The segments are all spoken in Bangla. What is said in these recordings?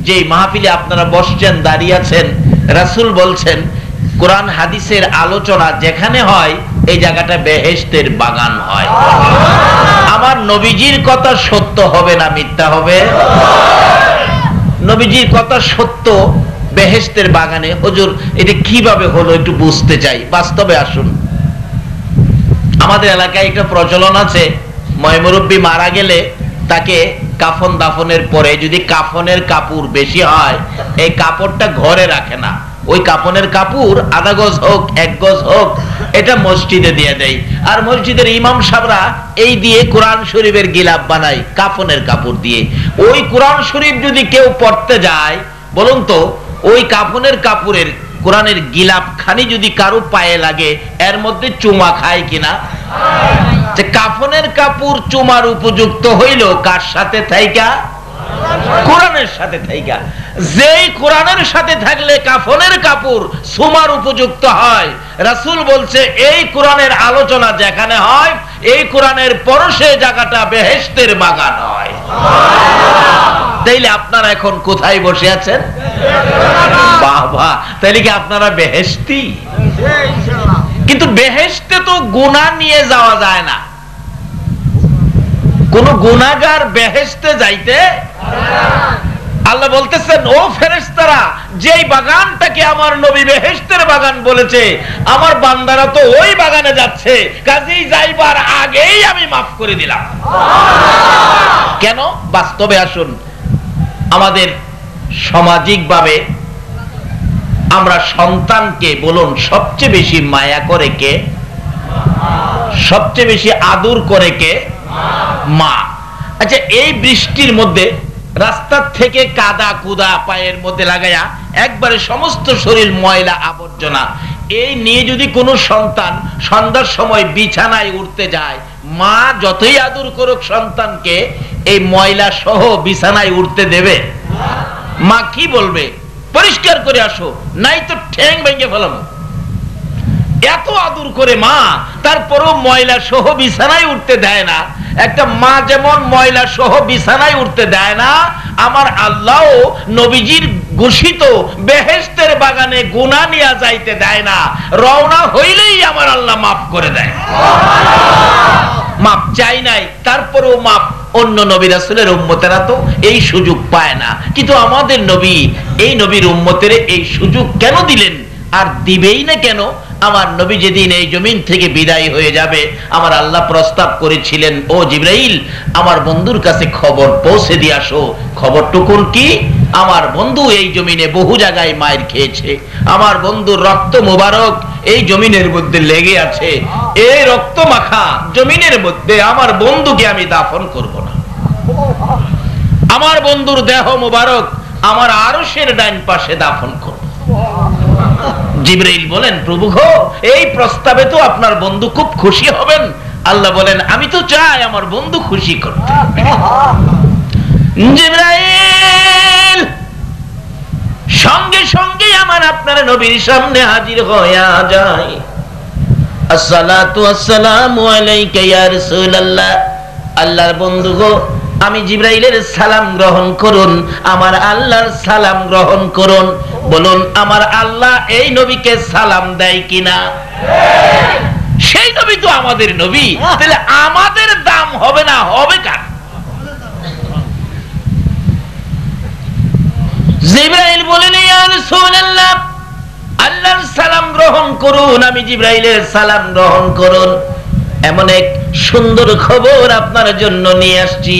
যে মাহফিলে আপনারা বসছেন, দাঁড়িয়ে আছেন, রাসূল বলছেন কোরআন হাদিসের আলোচনা যেখানে হয় এই জায়গাটা বেহেশতের বাগান হয়। আমার নবীজির কথা সত্য হবে না মিথ্যা হবে? নবীজির কথা সত্য, বেহেশতের বাগানে। হুজুর এটা কিভাবে হলো একটু বুঝতে চাই। বাস্তবে আসুন, আমাদের এলাকায় একটা প্রচলন আছে, ময়মুরব্বী মারা গেলে তাকে কাফন দাফনের পরে যদি কাফনের কাপড় বেশি হয়, এই কাপড়টা ঘরে রাখে না, ওই কাফনের কাপড় আধা গজ হোক 1 গজ হোক এটা মসজিদে দিয়ে দেয়। আর মসজিদের ইমাম সাহেবরা এই দিয়ে কোরআন শরীফের গিলাফ বানায় কাফনের কাপড় দিয়ে। ওই কোরআন শরীফ যদি কেউ পড়তে যায়, বলুন তো ওই কাফনের কাপড়ের কোরআনের গিলাফ খানি যদি কারো পায়ে লাগে, এর মধ্যে চুমা খায় কিনা? যে কাফনের কাপড় চুমার উপযুক্ত হইল কার সাথে থাইকা? কোরআনের সাথে থাইকা। যেই কোরআনের সাথে থাকলে কাফনের কাপড় চুমার উপযুক্ত হয়, রাসূল বলছে এই কোরআনের আলোচনা যেখানে হয়, এই কোরআনের পরশে জায়গাটা বেহেশতের বাগান হয়। তাইলে আপনারা এখন কোথায় বসে আছেন? বাবা, তাইলে কি আপনারা বেহেশতি? কিন্তু বেহেশতে তো গুনাহ নিয়ে যাওয়া যায় না। কোন গুনাহগার বেহেশতে যাইতে আল্লাহ বলতেছেন, ও ফেরেশতারা, যেই বাগানটাকে আমার নবী বেহেশতের বাগান বলেছে, আমার বান্দারা তো ওই বাগানে যাচ্ছে, কাজেই যাইবার আগেই আমি মাফ করে দিলাম। কেন? বাস্তবে আসুন, আমাদের সামাজিকভাবে আমরা সন্তানকে বলুন সবচেয়ে বেশি মায়া করে কে? সবচেয়ে বেশি আদর করে কে? মা। আচ্ছা, এই বৃষ্টির মধ্যে রাস্তার থেকে কাদা কুদা পায়ের মধ্যে লাগায়া একবারে সমস্ত শরীর ময়লা আবর্জনা, এই নিয়ে যদি কোনো সন্তান সন্ধ্যার সময় বিছানায় উঠতে যায়, মা যতই আদর করুক সন্তানকে, এই ময়লা সহ বিছানায় উঠতে দেবে? মা কি বলবে? পরিষ্কার করে আসো, নাই তো ঠ্যাং ভেঙে ফেলাম। এত আদর করে মা, তারপরও ময়লা সহ বিছানায় উঠতে দেয় না। একটা মা যেমন ময়লা সহ বিছানায় উঠতে দেয় না, আমার আল্লাহ নবীজির ঘোষিত বেহেশতের বাগানে গুনাহ নিয়ে যাইতে দেয় না। রওনা হইলেই আমার আল্লাহ মাফ করে দেয়। মাপ চাই নাই, তারপরেও মাপ। অন্য নবী রাসূলের উম্মতেরা তো এই সুযোগ পায় না, কিন্তু আমাদের নবী এই নবীর উম্মতের এই সুযোগ কেন দিলেন? আর দিবেই না কেন? আমার নবী যেদিন এই জমিন থেকে বিদায় হয়ে যাবে, আমার আল্লাহ প্রস্তাব করেছিলেন, ও জিবরাইল, আমার বন্ধুর কাছে খবর পৌঁছে দিয়ে আসো। খবরটুকুন কি? আমার বন্ধু এই জমিনে বহু জায়গায় মায়ের খেয়েছে, আমার বন্ধুর রক্ত মোবারক এই জমিনের মধ্যে লেগে আছে, এই রক্ত মাখা জমিনের মধ্যে আমার বন্ধুকে আমি দাফন করব না। আমার বন্ধুর দেহ মোবারক আমার আরশের ডান পাশে দাফন করব। জিবরাইল বলেন, প্রভু গো, এই প্রস্তাবে তো আপনার বন্ধু খুব খুশি হবেন। আল্লাহ বলেন, আমি তো চাই আমার বন্ধু খুশি করতে। জিবরাইল সঙ্গে সঙ্গে আমার আপনার নবীর সামনে হাজির হয়ে যায়। আসসালাতু আসসালামু আলাইকা ইয়া রাসূলুল্লাহ। আল্লাহর বন্ধু গো, আমি জিবরাইলের সালাম গ্রহণ করুন, আমার আল্লাহর সালাম গ্রহণ করুন। বলুন, আমার আল্লাহ এই নবীকে সালাম দেয় কিনা? সেই নবী তো আমাদের নবী, তাহলে আমাদের দাম হবে না, হবে কার? জিবরাইল বলেন, ইয়া রাসূলুল্লাহ, আল্লাহর সালাম গ্রহণ করুন, আমি জিবরাইলের সালাম গ্রহণ করুন। এমন এক সুন্দর খবর আপনার জন্য নিয়ে আসছি,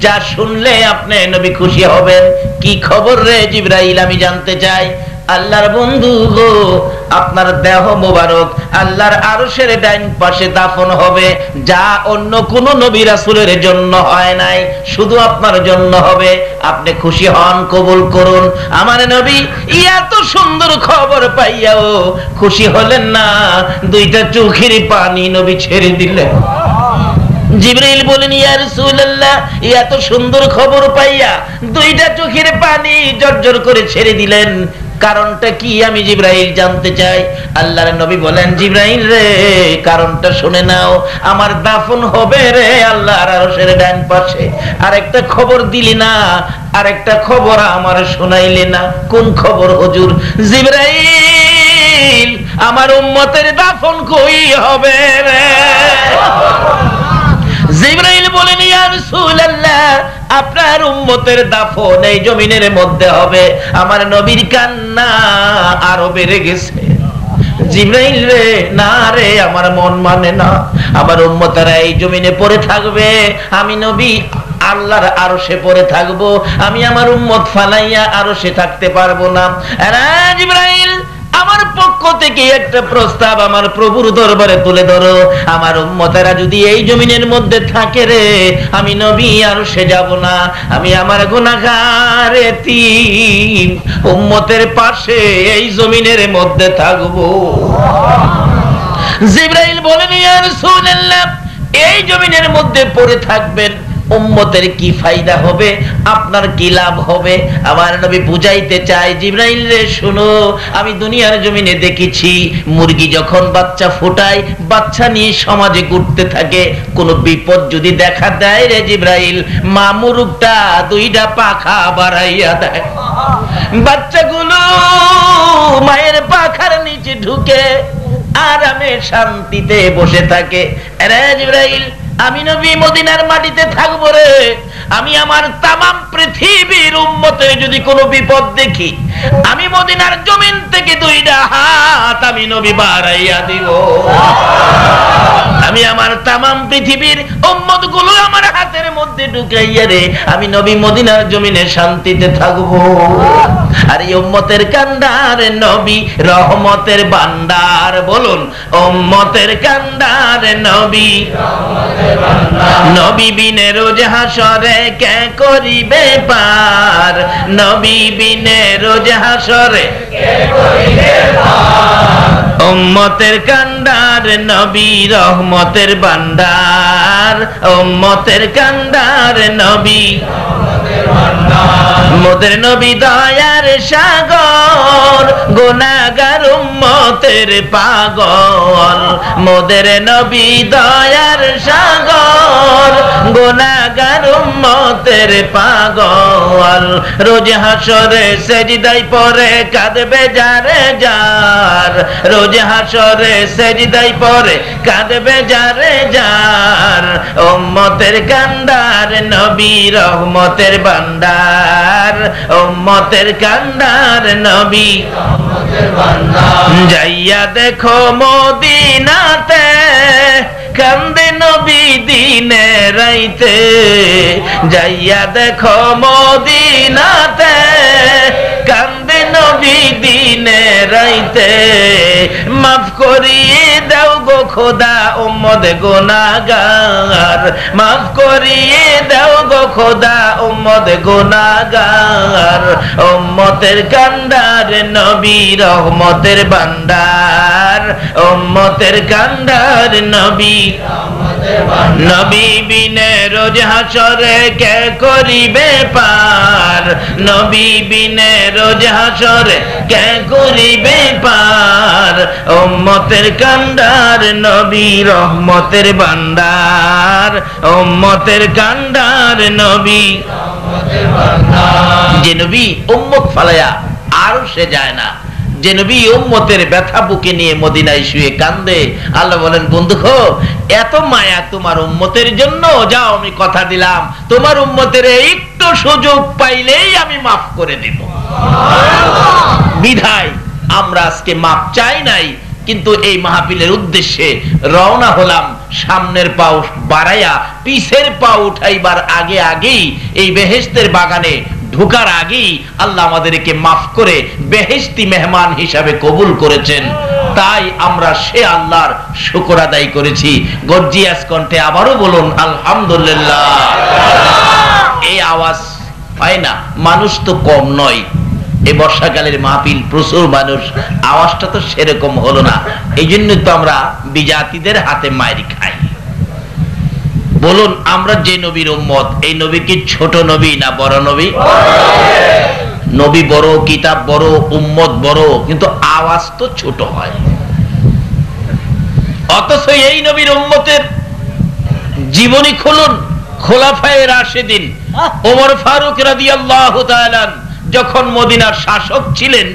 যা শুনলে আপনি নবী খুশি হবেন। কি খবর রে জিবরাইল? আমি জানতে চাই। আল্লাহর বন্ধু গো, আপনার দেহ মোবারক আল্লাহর আরশের ডান পাশে দাফন হবে, যা অন্য কোন নবী রাসূলের জন্য হয় নাই, শুধু আপনার জন্য হবে। আপনি খুশি হন, কবুল করুন। আমার নবী এত সুন্দর খবর পাইয়াও খুশি হলেন না, দুইটা চোখের পানি নবী ছেড়ে দিলেন। জিবরাইল বলেন, ইয়া রাসূলুল্লাহ, এত সুন্দর খবর পাইয়া দুইটা চোখের পানি জর্জর করে ছেড়ে দিলেন। কারণটা কি আমি জিবরাইল জানতে চাই। আল্লাহর নবী বলেন, জিবরাইল রে, কারণটা শুনে নাও। আমার দাফন হবে রে আল্লাহর আরশের ডান পাশে। আরেকটা খবর দিলি না, আরেকটা খবর আমার শোনাইলি না। কোন খবর হুজুর? জিবরাইল, আমার উম্মতের দাফন কই হবে রে? জিবরাইল বলেন, ইয়া রাসূলুল্লাহ, আপনার উম্মতের দাফন এই জমিনের মধ্যে হবে। আমার নবীর কান্না আরো বেড়ে গেছে। জিবরাইল রে, না রে, আমার মন মানে না। আমার উম্মতেরা এই জমিনে পড়ে থাকবে, আমি নবী আল্লাহর আরশে পড়ে থাকবো। আমি আমার উম্মত ফালাইয়া আরশে থাকতে পারবো না। আরে জিবরাইল, আমার পক্ষ থেকে একটা প্রস্তাব আমার প্রভুর দরবারে তুলে ধরো। আমার উম্মতেরা যদি এই জমিনের মধ্যে থাকে রে, আমি নবী আরশে যাব না। আমি আমার গুনাহগার এতিম উম্মতের পাশে এই জমিনের মধ্যে থাকবো। জিবরাইল বলেন, ইয়া রাসূলুল্লাহ, এই জমিনের মধ্যে পড়ে থাকবেন, উম্মতের কি ফায়দা হবে, আপনার কি লাভ হবে? আমার নবী বুঝাইতে চায়, জিবরাইল রে শুনো, আমি দুনিয়ার জমিনে দেখেছি মুরগি যখন বাচ্চা ফোটায়, বাচ্চা নিয়ে সমাজে ঘুরতে থাকে, কোনো বিপদ যদি দেখা দেয় রে জিবরাইল, মা মুরগটা দুইটা পাখা বাড়াইয়া দেয়, বাচ্চাগুলো মায়ের পাখার নিচে ঢুকে আরামে শান্তিতে বসে থাকে। আরে জিবরাইল, আমি নবী মদিনার মাটিতে থাকবো রে। আমি আমার তামাম পৃথিবীর উম্মতের যদি কোনো বিপদ দেখি, আমি মদিনার জমিন থেকে দুইটা হাত আমি নবী বাড়াইয়া দিব। আমি আমার তামাম পৃথিবীর উম্মত গুলো আমার হাতের মধ্যে ঢুকাইয়া রে, আমি নবী মদিনার জমিনে শান্তিতে থাকবো। আর এই উম্মতের কান্ডার নবী রহমতের ভান্ডার। বলুন, উম্মতের কান্ডার নবী। নবী বিনে রোজ হাসরে কে করিবে পার, নবী বিনে রোজ হাসরে কে করিবে পার। উম্মতের কান্ডার নবী রহমতের ভান্ডার, উম্মতের কান্ডার নবী মোদের নবী দয়ার সাগর, গুনাহগার উম্মতের পাগল। মোদের নবী দয়ার সাগর, গুনাহগার উম্মতের পাগল। রোজ হাসরে সেজদায় পড়ে কাঁদবে যারে যার, রোজ হাসরে সেজদায় পড়ে কাঁদবে যারে যার। উম্মতের কান্ডার নবী রহমতের ভান্ডার, উম্মতের কান্ডার নবী যাইয়া দেখো মদিনাতে, কান্দে নবী দিনে রাইতে। যাইয়া দেখো মদিনাতে, কান্দে নবী দিনে রাইতে। মাফ করিয়ে দাও গো খোদা উম্মত গুনাহগার, মাফ করিয়ে দাও গো খোদা উম্মত গুনাহগার। উম্মতের কান্ডার নবী রহমতের ভান্ডার, উম্মতের কান্ডার নবী। নবী বিনে রোজ হাসরে কে করিবে পার, নবী বিনে রোজ হাসরে কে করিবে পার। উম্মতের কান্ডার নবী রহমতের ভান্ডার, উম্মতের কান্ডার নবী। যে নবী উম্মত ফালায়া আরো সে যায় না, যে নবী উম্মতের ব্যথা বুকে নিয়ে মদিনায় শুয়ে কান্দে। আল্লাহ বলেন, বন্ধু এত মায়া তোমার উম্মতের জন্য, যাও আমি কথা দিলাম তোমার উম্মতের একটু সুযোগ পাইলেই আমি মাফ করে দিব। বিধায় আমরা আজকে মাপ চাই নাই, কিন্তু এই মাহফিলের উদ্দেশ্যে রওনা হলাম। সামনের পা বাড়াইয়া পিছের পা উঠাইবার আগে আগেই এই বেহেশতের বাগানে ঢোকার আগেই আল্লাহ আমাদেরকে মাফ করে বেহেশতি মেহমান হিসাবে কবুল করেছেন। তাই আমরা সে আল্লাহর শুকর আদায় করেছি। গর্জিয়াস কণ্ঠে আবারও বলুন আলহামদুলিল্লাহ। এই আওয়াজ হয় না, মানুষ তো কম নয়। এই বর্ষাকালের মাহফিল প্রচুর মানুষ, আওয়াজটা তো সেরকম হলো না। এই জন্য তো আমরা বিজাতিদের হাতে মাইর খাই। বলুন, আমরা যে নবীর উম্মত, এই নবী কি ছোট নবী না বড় নবী? নবী বড়, কিতাব বড়, উম্মত বড়, কিন্তু আওয়াজ তো ছোট হয়। অথচ এই নবীর উম্মতের জীবনী খুলুন, খোলাফায়ে রাশিদিন ওমর ফারুক রাদিয়াল্লাহু তাআলা যখন মদিনার শাসক ছিলেন,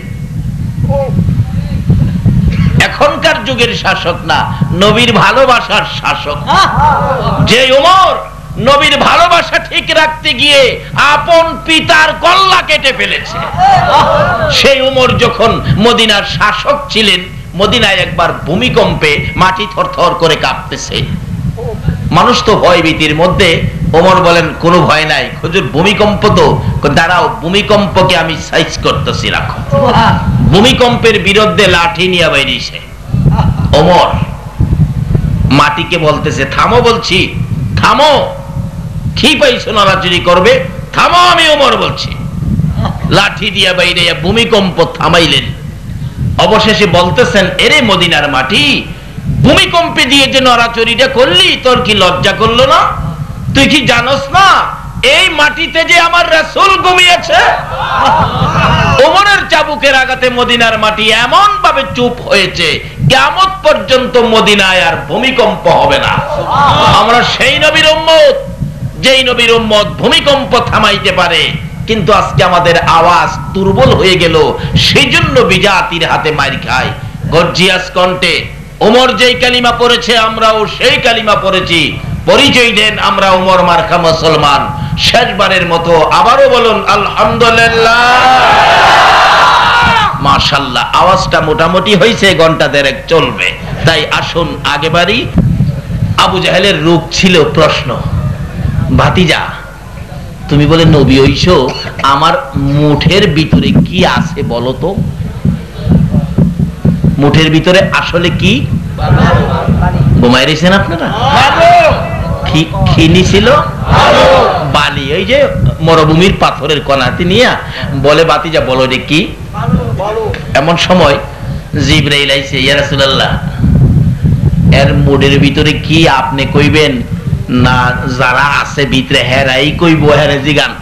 এখনকার যুগের শাসক না, নবীর ভালোবাসার শাসক, যে ওমর নবীর ভালোবাসা ঠিক রাখতে গিয়ে আপন পিতার কল্লা কেটে ফেলেছে, সেই ওমর যখন মদিনার শাসক ছিলেন, মদিনায় একবার ভূমিকম্পে মাটি থরথর করে কাঁপতেছে। মানুষ তো ভয় ভীতির মধ্যে। ওমর বলেন কোনো ভয় নাই হুজুর, ভূমিকম্প তো, দাঁড়াও ভূমিকম্পকে আমি সাইজ করতেছি, রাখো। ভূমিকম্পের বিরুদ্ধে লাঠি নিয়ে বাইরেছে ওমর, মাটিকে বলতেছে থামো, বলছি থামো, কি পাইছো নড়াচড়ি করবে, থামো, আমি ওমর বলছি। লাঠি দিয়া বাইরে ভূমিকম্প থামাইলেন। অবশেষে বলতেছেন, এরে মদিনার মাটি, ভূমিকম্পে দিয়ে যে নড়াচড়িটা করলি, তোর কি লজ্জা করলো না? তুই কি জানোস না এই মাটিতে যে আমার রাসূল ঘুমিয়েছে? ওমরের চাবুকের আঘাতে মদিনার মাটি এমন ভাবে চুপ হয়েছে, কিয়ামত পর্যন্ত মদিনায় আর ভূমিকম্প হবে না। আমরা সেই নবীর উম্মত, যেই নবীর উম্মত ভূমিকম্প থামাইতে পারে, কিন্তু আজকে আমাদের আওয়াজ দুর্বল হয়ে গেল, সেই জন্য বিজাতির হাতে মার খায়। গর্জিয়াস কণ্ঠে ওমর যেই কালিমা পড়েছে, আমরাও সেই কালিমা পড়েছি। পরিচয় দেন, আমরা ওমর মার্কা মুসলমান। শেষবারের মতো আবারও বলুন আলহামদুলিল্লাহ, মাশাআল্লাহ। আওয়াজটা মোটামুটি হয়েছে, ঘন্টা দেড়েক চলবে। তাই আসুন আগে বাড়ি। আবু জাহেলের রূপ ছিল প্রশ্ন, ভাতিজা তুমি বলে নবী হইছো, আমার মুঠের ভিতরে কি আছে বলো তো? মুঠের ভিতরে আসলে কি? ঘুমাই রয়েছেন আপনারা? খিলি ছিল বালি, ওই যে মরুভূমির পাথরের কণাতে নিয়ে বলে, ভাতিজা বলো রে কি? এমন সময় জিবরাইল আইছে, ইয়া রাসূলুল্লাহ এর মুডের ভিতরে কি আপনি কইবেন না যারা আছে ভিতরে হেরাই কইব, হেরে জিগান।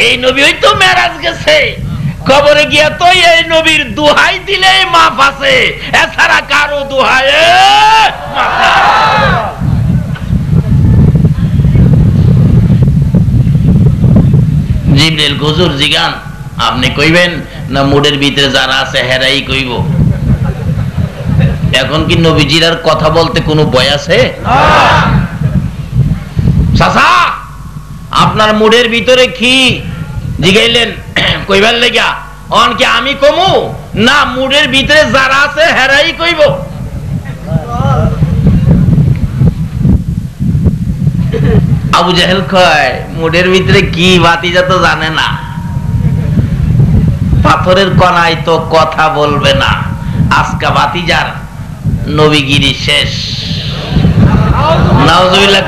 এই নবী হয়তো মেরাজ গেছে, কবরে গিয়া তো এই নবীর দোহাই দিলে মাফ আছে, এছাড়া কারো দোহাই জিবরাইল হুজুর জিগান, আপনি কইবেন না মুডের ভিতরে যারা আছে হেরাই কইব? এখন কি নবীজির আর কথা বলতে কোনো ভয় আছে? চাচা আপনার মুডের ভিতরে কি জিগাইলেন কইবার লাগা? অন কি আমি কমু না মুডের ভিতরে যারা আছে হেরাই কইব? আবু জাহেল কয়, মুডের ভিতরে কি ভাতিজা তো জানে না, পাথরের কণায় তো কথা বলবে না। আজকা ভাতিজার নবীগিরি শেষ। নাউজুবিল্লাহ।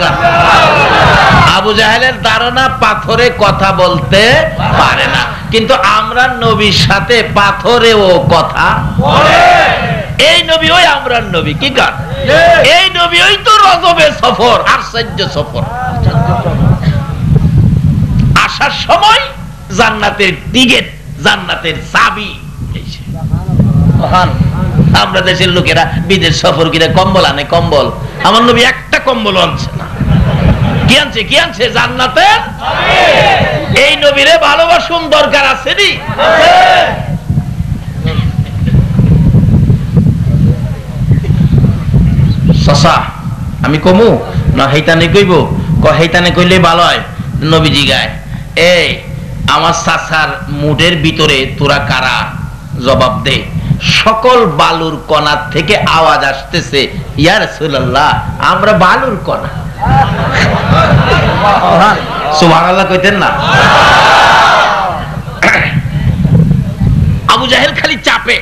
আবু জাহেলের ধারণা পাথরে কথা বলতে পারে না, কিন্তু আমরা নবীর সাথে পাথরেও কথা বলে। এই নবী ওই আমরা নবী, কি কার? এই নবী ওই তো রজবে সফর, আশ্চর্য সফর। আসার সময় জান্নাতের টিকেট, জান্নাতের চাবি। আমরা দেশের লোকেরা বিদেশ সফর করে কম্বল আনে, কম্বল। আমার নবী একটা কম্বল আনছে না, কি আনছে? কি আনছে? জান্নাতের। এই নবীরে ভালোবাসুন, দরকার আছে নি? চাচা আমি কমু না হেইতানে কইব? হেইতানে কইলে ভালো হয়। নবীজি গায়, এই আমার চাচার মুডের ভিতরে তোরা কারা? জবাব দে। সকল বালুর কণার থেকে আওয়াজ আসতেছে, ইয়া রাসূলুল্লাহ আমরা বালুর কণা। সুবহানাল্লাহ কইতেন না? আবু জাহেল খালি চাপে।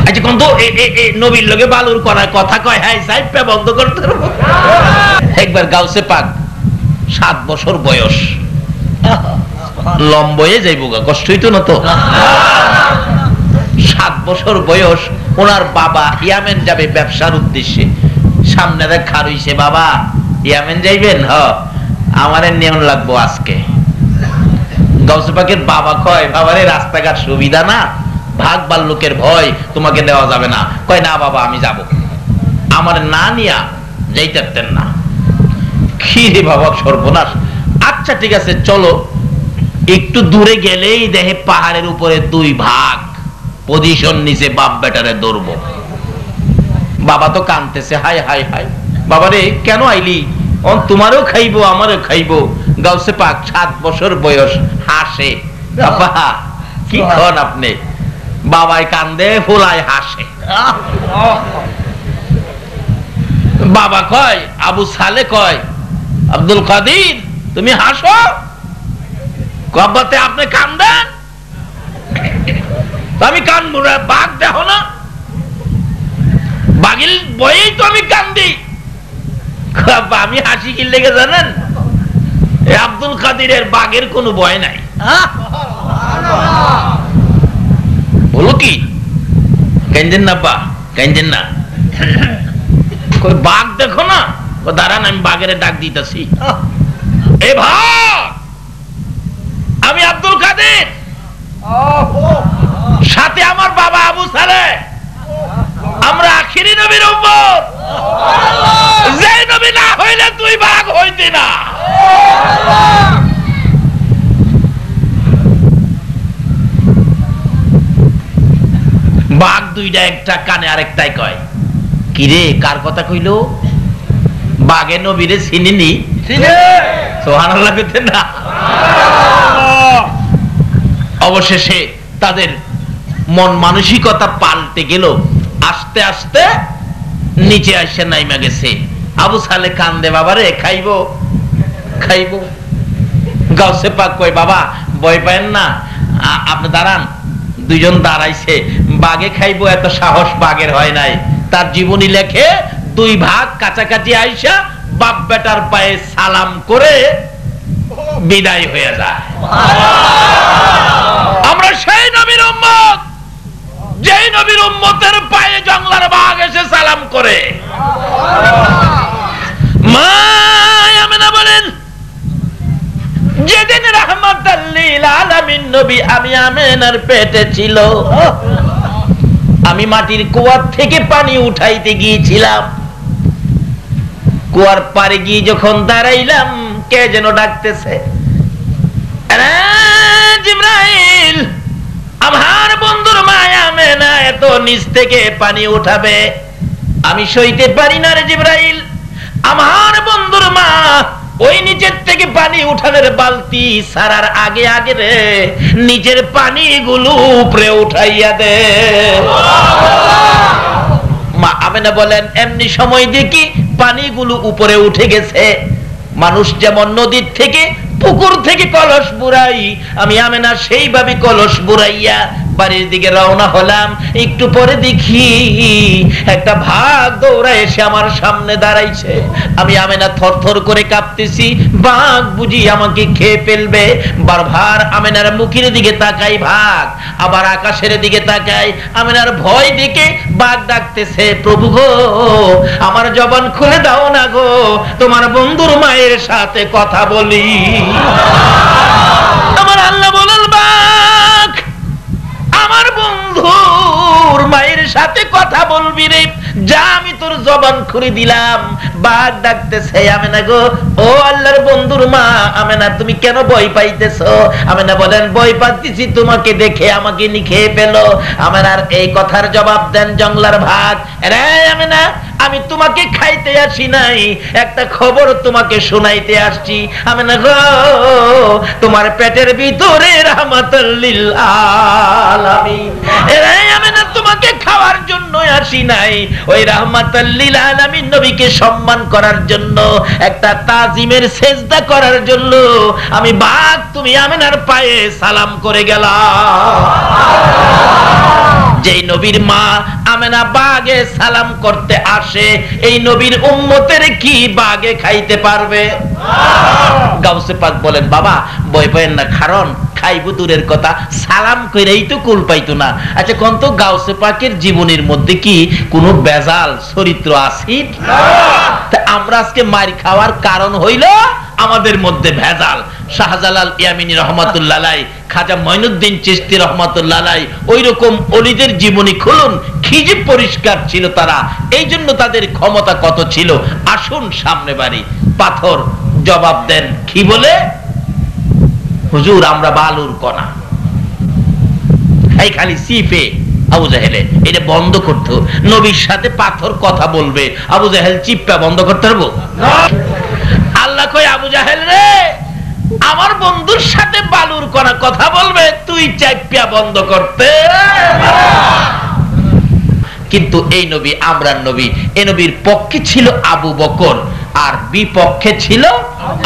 আচ্ছা কোন তো নবীর লগে বালুর কণার কথা কয়, হ্যাঁ সাইপে বন্ধ করতে পারবো। একবার গাউসে পাক 7 বছর বয়স, লম্বয়ে যাইব, কষ্ট হইতো না তো? 7 বছর বয়স, ওনার বাবা ইয়ামেন যাবে ব্যবসার উদ্দেশ্যে। সামনে দেখা রইছে, বাবা ইয়ামেন যাইবেন? হ, আমারে নিয়ম লাগবো আজকে। গাউসে পাকের বাবা কয়, বাবারে রাস্তাঘাট সুবিধা না, ভাগ ভাল্লুকের ভয়, তোমাকে দেওয়া যাবে না। কয় না বাবা আমি যাব। আমার না নিয়া যাইতেন না। কি রে বাবা সর্বনাশ। আচ্ছা ঠিক আছে চলো। একটু দূরে গেলেই দেখে পাহাড়ের উপরে দুই ভাগ পজিশন নিচে, বাপ বেটারে ধরবো। বাবা তো কানতেছে, হাই হাই হাই, বাবারে কেন আইলি? তোমারও খাইবো আমারও খাইবো। গাউসে পাক 7 বছর বয়স, হাসে। বাবা কি কন আপনি? বাবাই কান্দে, ফুলায় হাসে। বাবা কয়, আবু সালে কয়, আব্দুল কাদির তুমি হাসো? কব্বাতে আপনি কান্দেন, আমি কানবো না? বাঘ দেখো না, বাঘিল বয়েই তো আমি কান্দি। আমি হাসি কি লেগে জানেন? আব্দুল কাদিরের বাঘের কোনো ভয় নাই। বলো কি কেন্দেন না বা কেন্দেন না? বাঘ দেখো না? দাঁড়ান আমি বাঘের ডাক দিতেছি। এ ভাগ, আমি আব্দুল কাদের, সাথে আমার বাবা আবু সালেহ, আমরা আখিরি নবীর উম্মত। যে নবী না হইলে তুই বাঘ হইতি না। বাঘ দুইটা, একটা কানে আরেকটাই কয়, কিরে কার কথা কইলো? বাঘে নবীরে চিনিনি? সুবহানাল্লাহ কইতেন না? অবশেষে তাদের মন মানসিকতা পাল্টে গেল। আস্তে আস্তে নিচে আসে নাইমা গেছে। আবু সালে কান্দে, বাবারে খাইবো খাইবো। গাউসে পাক কয়, বাবা ভয় পায়েন না, আপনি দাঁড়ান। দুইজন দাঁড়াইছে, বাঘে খাইবো এত সাহস বাঘের হয় নাই। তার জীবনী লেখে, দুই ভাগ কাছাকাছি আইসা বাপ বেটার পায়ে সালাম করে বিদায় হয়ে যায়। আমরা সেই নবীর উম্মত, যেই নবীর উম্মতের পায়ে জঙ্গলার বাঘ এসে সালাম করে। মা আমেনা বলেন, যেদিন রাহমাতাল লিল আলামিন নবী আমি আমেনার পেটে ছিল, আমি মাটির কুয়ার থেকে পানি উঠাইতে গিয়েছিলাম। কুয়ার পারে গিয়ে যখন দাঁড়াইলাম, কে যেন ডাকতেছে, জিবরাইল, আমার বন্ধুর মা আমেনা এত নিচ থেকে পানি উঠাবে আমি সইতে পারি না রে জিবরাইল। আমার বন্ধুর মা ওই নিচের থেকে পানি উঠানোর বালতি সারার আগে আগে রে নিচের পানিগুলো উপরে উঠাইয়া দে। মা আমেনা বলেন, এমনি সময় দেখি পানিগুলো উপরে উঠে গেছে। মানুষ যেমন নদীর থেকে পুকুর থেকে কলস বুড়াই, আমি আমেনা সেইভাবে কলস বুড়াইয়া বাড়ির দিকে রওনা হলাম। একটু পরে দেখি একটা ভাগ দৌড়া এসে আমার সামনে দাঁড়াইছে। আমি আমেনা থরথর করে কাঁপতেছি, বাঘ বুঝি আমাকে খেয়ে ফেলবে। বারবার আমেনার মুখের দিকে তাকাই ভাগ, আবার আকাশের দিকে তাকাই। আমেনার ভয় দেখে বাঘ ডাকতেছে, প্রভু গো আমার জবান খুলে দাও না গো, তোমার বন্ধুর মায়ের সাথে কথা বলি। আমার আল্লাহ বলেন, বাঘ আমার বন্ধুর মায়ের সাথে কথা বলবি রে, যা আমি তোর জবান খুলে দিলাম। বাঘ ডাকতেছে, আমেনা গো, ও আল্লাহর বন্ধুর মা আমেনা, তুমি কেন ভয় পাইতেছো? আমেনা বলেন, ভয় পাচ্ছি তোমাকে দেখে আমাকে নি খেয়ে ফেলো। আমেনার এই কথার জবাব দেন জঙ্গলার ভাগ, রে আমেনা, আমি তোমাকে খাইতে আসি নাই, একটা খবর তোমাকে শোনাইতে আসছি। আমেনা গো, তোমার পেটের ভিতরে রাহমাতুল লিল আলামিন। রে আমেনা, তোমাকে খাওয়ার জন্য আসি নাই, ওই রাহমাতুল লিল আলামিন নবীকে সম্মান করার জন্য, একটা তাজিমের সেজদা করার জন্য আমি বাঘ তুমি আমেনার পায়ে সালাম করে গেলাম। যেই নবীর মা আমেনা বাঘে সালাম করতে আসে, এই নবীর উম্মতের কি বাঘে খাইতে পারবে? গাউসে পাক বলেন, বাবা ভয় পাবেন না, কারণ খাইব দূরের কথা, সালাম কইরাই তো কুল পাইতো না। আচ্ছা কোন তো গাউসে পাকের জীবনের মধ্যে কি কোনো বেজাল চরিত্র আছে? তা আমরা আজকে মার খাওয়ার কারণ হইল আমাদের মধ্যে ভেজাল। শাহজালাল ইয়ামিনী রহমাতুল্লাহ আলাইহি, খাজা মঈনুদ্দিন চিশতি রহমাতুল্লাহ আলাইহি ওই রকম ওলিদের জীবনী খুলুন, কি যে পরিষ্কার ছিল তারা, এই জন্য তাদের ক্ষমতা কত ছিল। আসুন সামনে বাড়ি পাথর জবাব দেন কি বলে? হুজুর আমরা বালুর কণা। এই খালি সিফে আবু জাহেলে এটা বন্ধ করতো, নবীর সাথে পাথর কথা বলবে, আবু জাহেল চিপ্পা বন্ধ করতে পারবো? আল্লাহ কই আবু জাহেল রে, আমার বন্ধুর সাথে বালুর কণা কথা বলবে, তুই চাইপিয়া বন্ধ করতে। কিন্তু এই নবী আমরার নবী, এই নবীর পক্ষে ছিল আবু বকর আর বিপক্ষে ছিল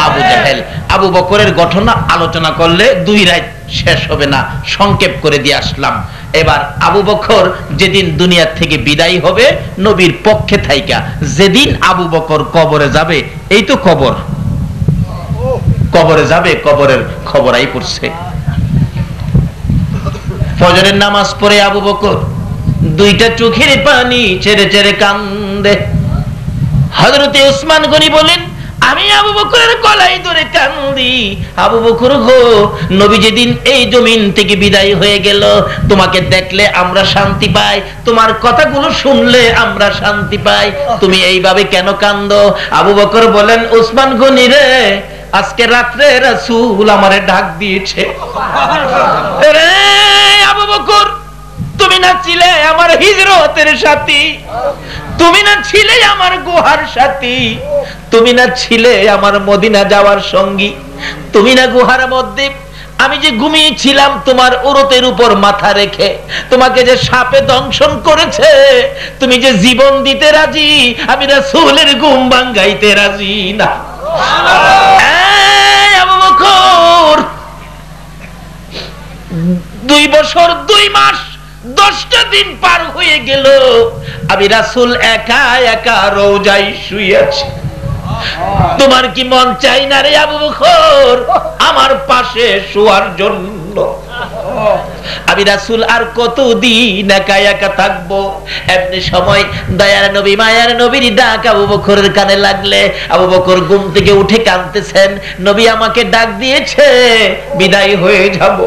আবু জাহেল। আবু বকরের ঘটনা আলোচনা করলে 2 রাত শেষ হবে না, সংক্ষেপ করে দিয়ে আসলাম। এবার আবু বকর যেদিন দুনিয়া থেকে বিদায় হবে নবীর পক্ষে থাইকা, যেদিন আবু বকর কবরে যাবে, এই তো কবর, কবরে যাবে, কবরের খবরাই পড়ছে। ফজরের নামাজ পড়ে আবু বকর 2টা চোখের পানি ছেড়ে ছেড়ে কান্দে। হযরতে ওসমান গনি বলেন, আমি আবু বকরের গলায় ধরে কান্দি, আবু বকর গো, নবী যেদিন এই জমিন থেকে বিদায় হয়ে গেল, তোমাকে দেখলে আমরা শান্তি পাই, তোমার কথাগুলো শুনলে আমরা শান্তি পাই, তুমি এইভাবে কেন কান্দো? আবু বকর বলেন, ওসমান গনি রে, আজকে রাত্রে রাসূল আমারে ডাক দিয়েছে। রে আবু বকর, তুমি না ছিলে আমার হিজরতের সাথী, তুমি না ছিলে আমার গুহার সাথী, তুমি না ছিলে আমার মদিনা যাওয়ার সঙ্গী, তুমি না গুহার মধ্যে আমি যে ঘুমিয়েছিলাম তোমার উরতের উপর মাথা রেখে, তোমাকে যে সাপে দংশন করেছে, তুমি যে জীবন দিতে রাজি, আমি রাসূলের ঘুম ভাঙাইতে রাজি না। আবু বকর 2 বছর 2 মাস 10টা দিন পার হয়ে গেল, আমি রাসূল একা একা রওজায় শুয়ে আছি। তোমার কি মন চাই না রে আবু বকর আমার পাশে শোয়ার জন্য? আমি রাসূল আর কতদিন একা একা থাকবো? এমনি সময় দয়ার নবী মায়ার নবীর ডাক আবু বকরের কানে লাগলে আবু বকর ঘুম থেকে উঠে কাঁদতেছেন, নবী আমাকে ডাক দিয়েছে, বিদায় হয়ে যাব।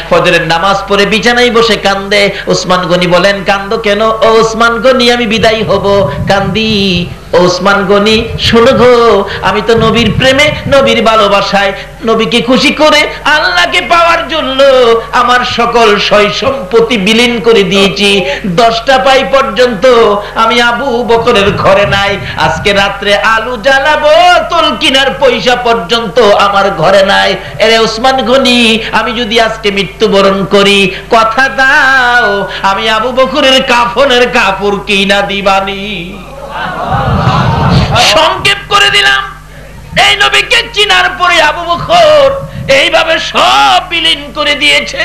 ফজরের নামাজ পড়ে বিছানায় বসে কান্দে। ওসমান গনি বলেন, কান্দো কেন? ও ওসমান গনি, আমি বিদায় হব, কান্দি। ওসমান গনি শোনো গো, আমি তো নবীর প্রেমে, নবীর ভালোবাসায়, নবীকে খুশি করে আল্লাহকে পাওয়ার জন্য আমার সকল সয় সম্পত্তি বিলীন করে দিয়েছি। 10টা পাই পর্যন্ত আমি আবু বকরের ঘরে নাই। আজকে রাত্রে আলু জ্বালাবো, তোল কিনার পয়সা পর্যন্ত আমার ঘরে নাই। এরে ওসমান গনি, আমি যদি আজকে মৃত্যুবরণ করি, কথা দাও আমি আবু বকরের কাফনের কাপড় কিনা দিবানি। সংক্ষেপ করে দিলাম। এই নবীকে চিনার পরে আবু বকর এইভাবে সব বিলীন করে দিয়েছে।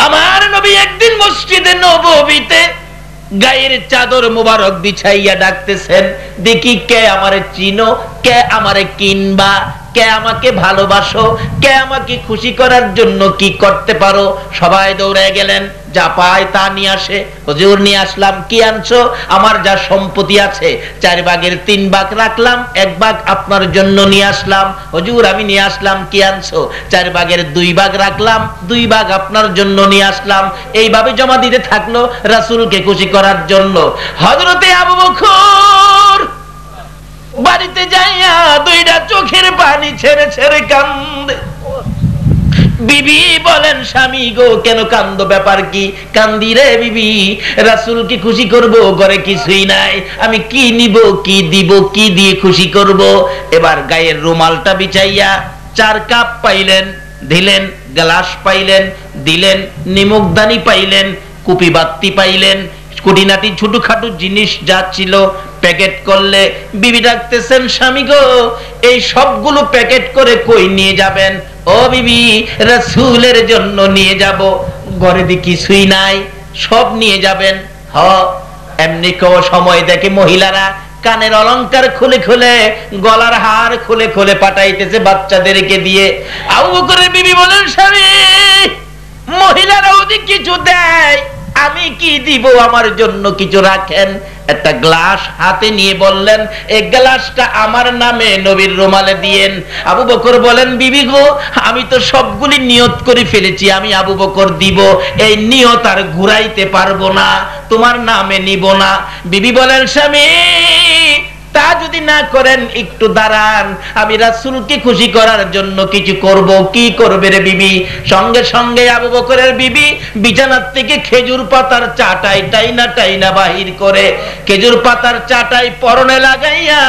আমার নবী একদিন মসজিদে নববীতে গায়ের চাদর মোবারক বিছাইয়া ডাকতেছেন, দেখি কে আমারে চিনো, কে আমারে কিনবা, কে আমাকে ভালোবাসো, কে আমাকে খুশি করার জন্য কি করতে পারো? সবাই দৌড়ে গেলেন, যা পায় তা নিয়ে আসে। হুজুর নিয়ে আসলাম। কি আনছো? আমার যা সম্পত্তি আছে 4 ভাগের 3 ভাগ রাখলাম, 1 ভাগ আপনার জন্য নিয়ে আসলাম। হুজুর আমি নিয়ে আসলাম। কি আনছো? 4 ভাগের 2 ভাগ রাখলাম, 2 ভাগ আপনার জন্য নিয়ে আসলাম। এইভাবে জমা দিতে থাকলো রাসূলকে খুশি করার জন্য। হযরতে আবু বকর বাড়িতে যাইয়া 2টা চোখের পানি ছেড়ে ছেড়ে কান্দে। বিবি বলেন, স্বামী গো কেন কান্দো, ব্যাপার কি? কান্দি রে বিবি, রাসূলকে খুশি করব, ঘরে কিছুই নাই, আমি কি নিব, কি দিব, কি দিয়ে খুশি করব? এবার গায়ের রুমালটা বিছাইয়া 4 কাপ পাইলেন, দিলেন, গ্লাস পাইলেন, দিলেন, নিমকদানি পাইলেন, কুপি বাতি পাইলেন, কুটিনাটি ছোটখাটো জিনিস যা ছিল প্যাকেট করলে। বিবি ডাকতেছেন, স্বামী গো এই সবগুলো প্যাকেট করে কই নিয়ে যাবেন? ও বিবি, রাসূলের জন্য নিয়ে যাব। ঘরে দি কিছুই নাই, সব নিয়ে যাবেন? হ। এমনি সময় দেখে মহিলারা কানের অলংকার খুলে খুলে, গলার হার খুলে খুলে পাঠাইতেছে বাচ্চাদেরকে দিয়ে। আবু বকরের বিবি বলেন, স্বামী মহিলারা ওদিকে কিছু দেয়, আমি কি দিব, আমার জন্য কিছু রাখেন। একটা গ্লাস হাতে নিয়ে বললেন, এই গ্লাসটা আমার নামে নবীর রুমালে দিয়েন। আবু বকর বলেন, বিবি গো, আমি তো সবগুলি নিয়ত করে ফেলেছি, আমি আবু বকর দিব, এই নিয়ত আর ঘুরাইতে পারবো না, তোমার নামে নিব না। বিবি বলেন, স্বামী তা যদি না করেন একটু দাঁড়ান, আমি রাসূলকে খুশি করার জন্য কিছু করব। কি করবে রে বিবি? সঙ্গে সঙ্গে আবু বকরের বিবি বিছানার থেকে খেজুর পাতার চাটাই টাইনা টাইনা বাহির করে, খেজুর পাতার চাটাই পরনে লাগাইয়া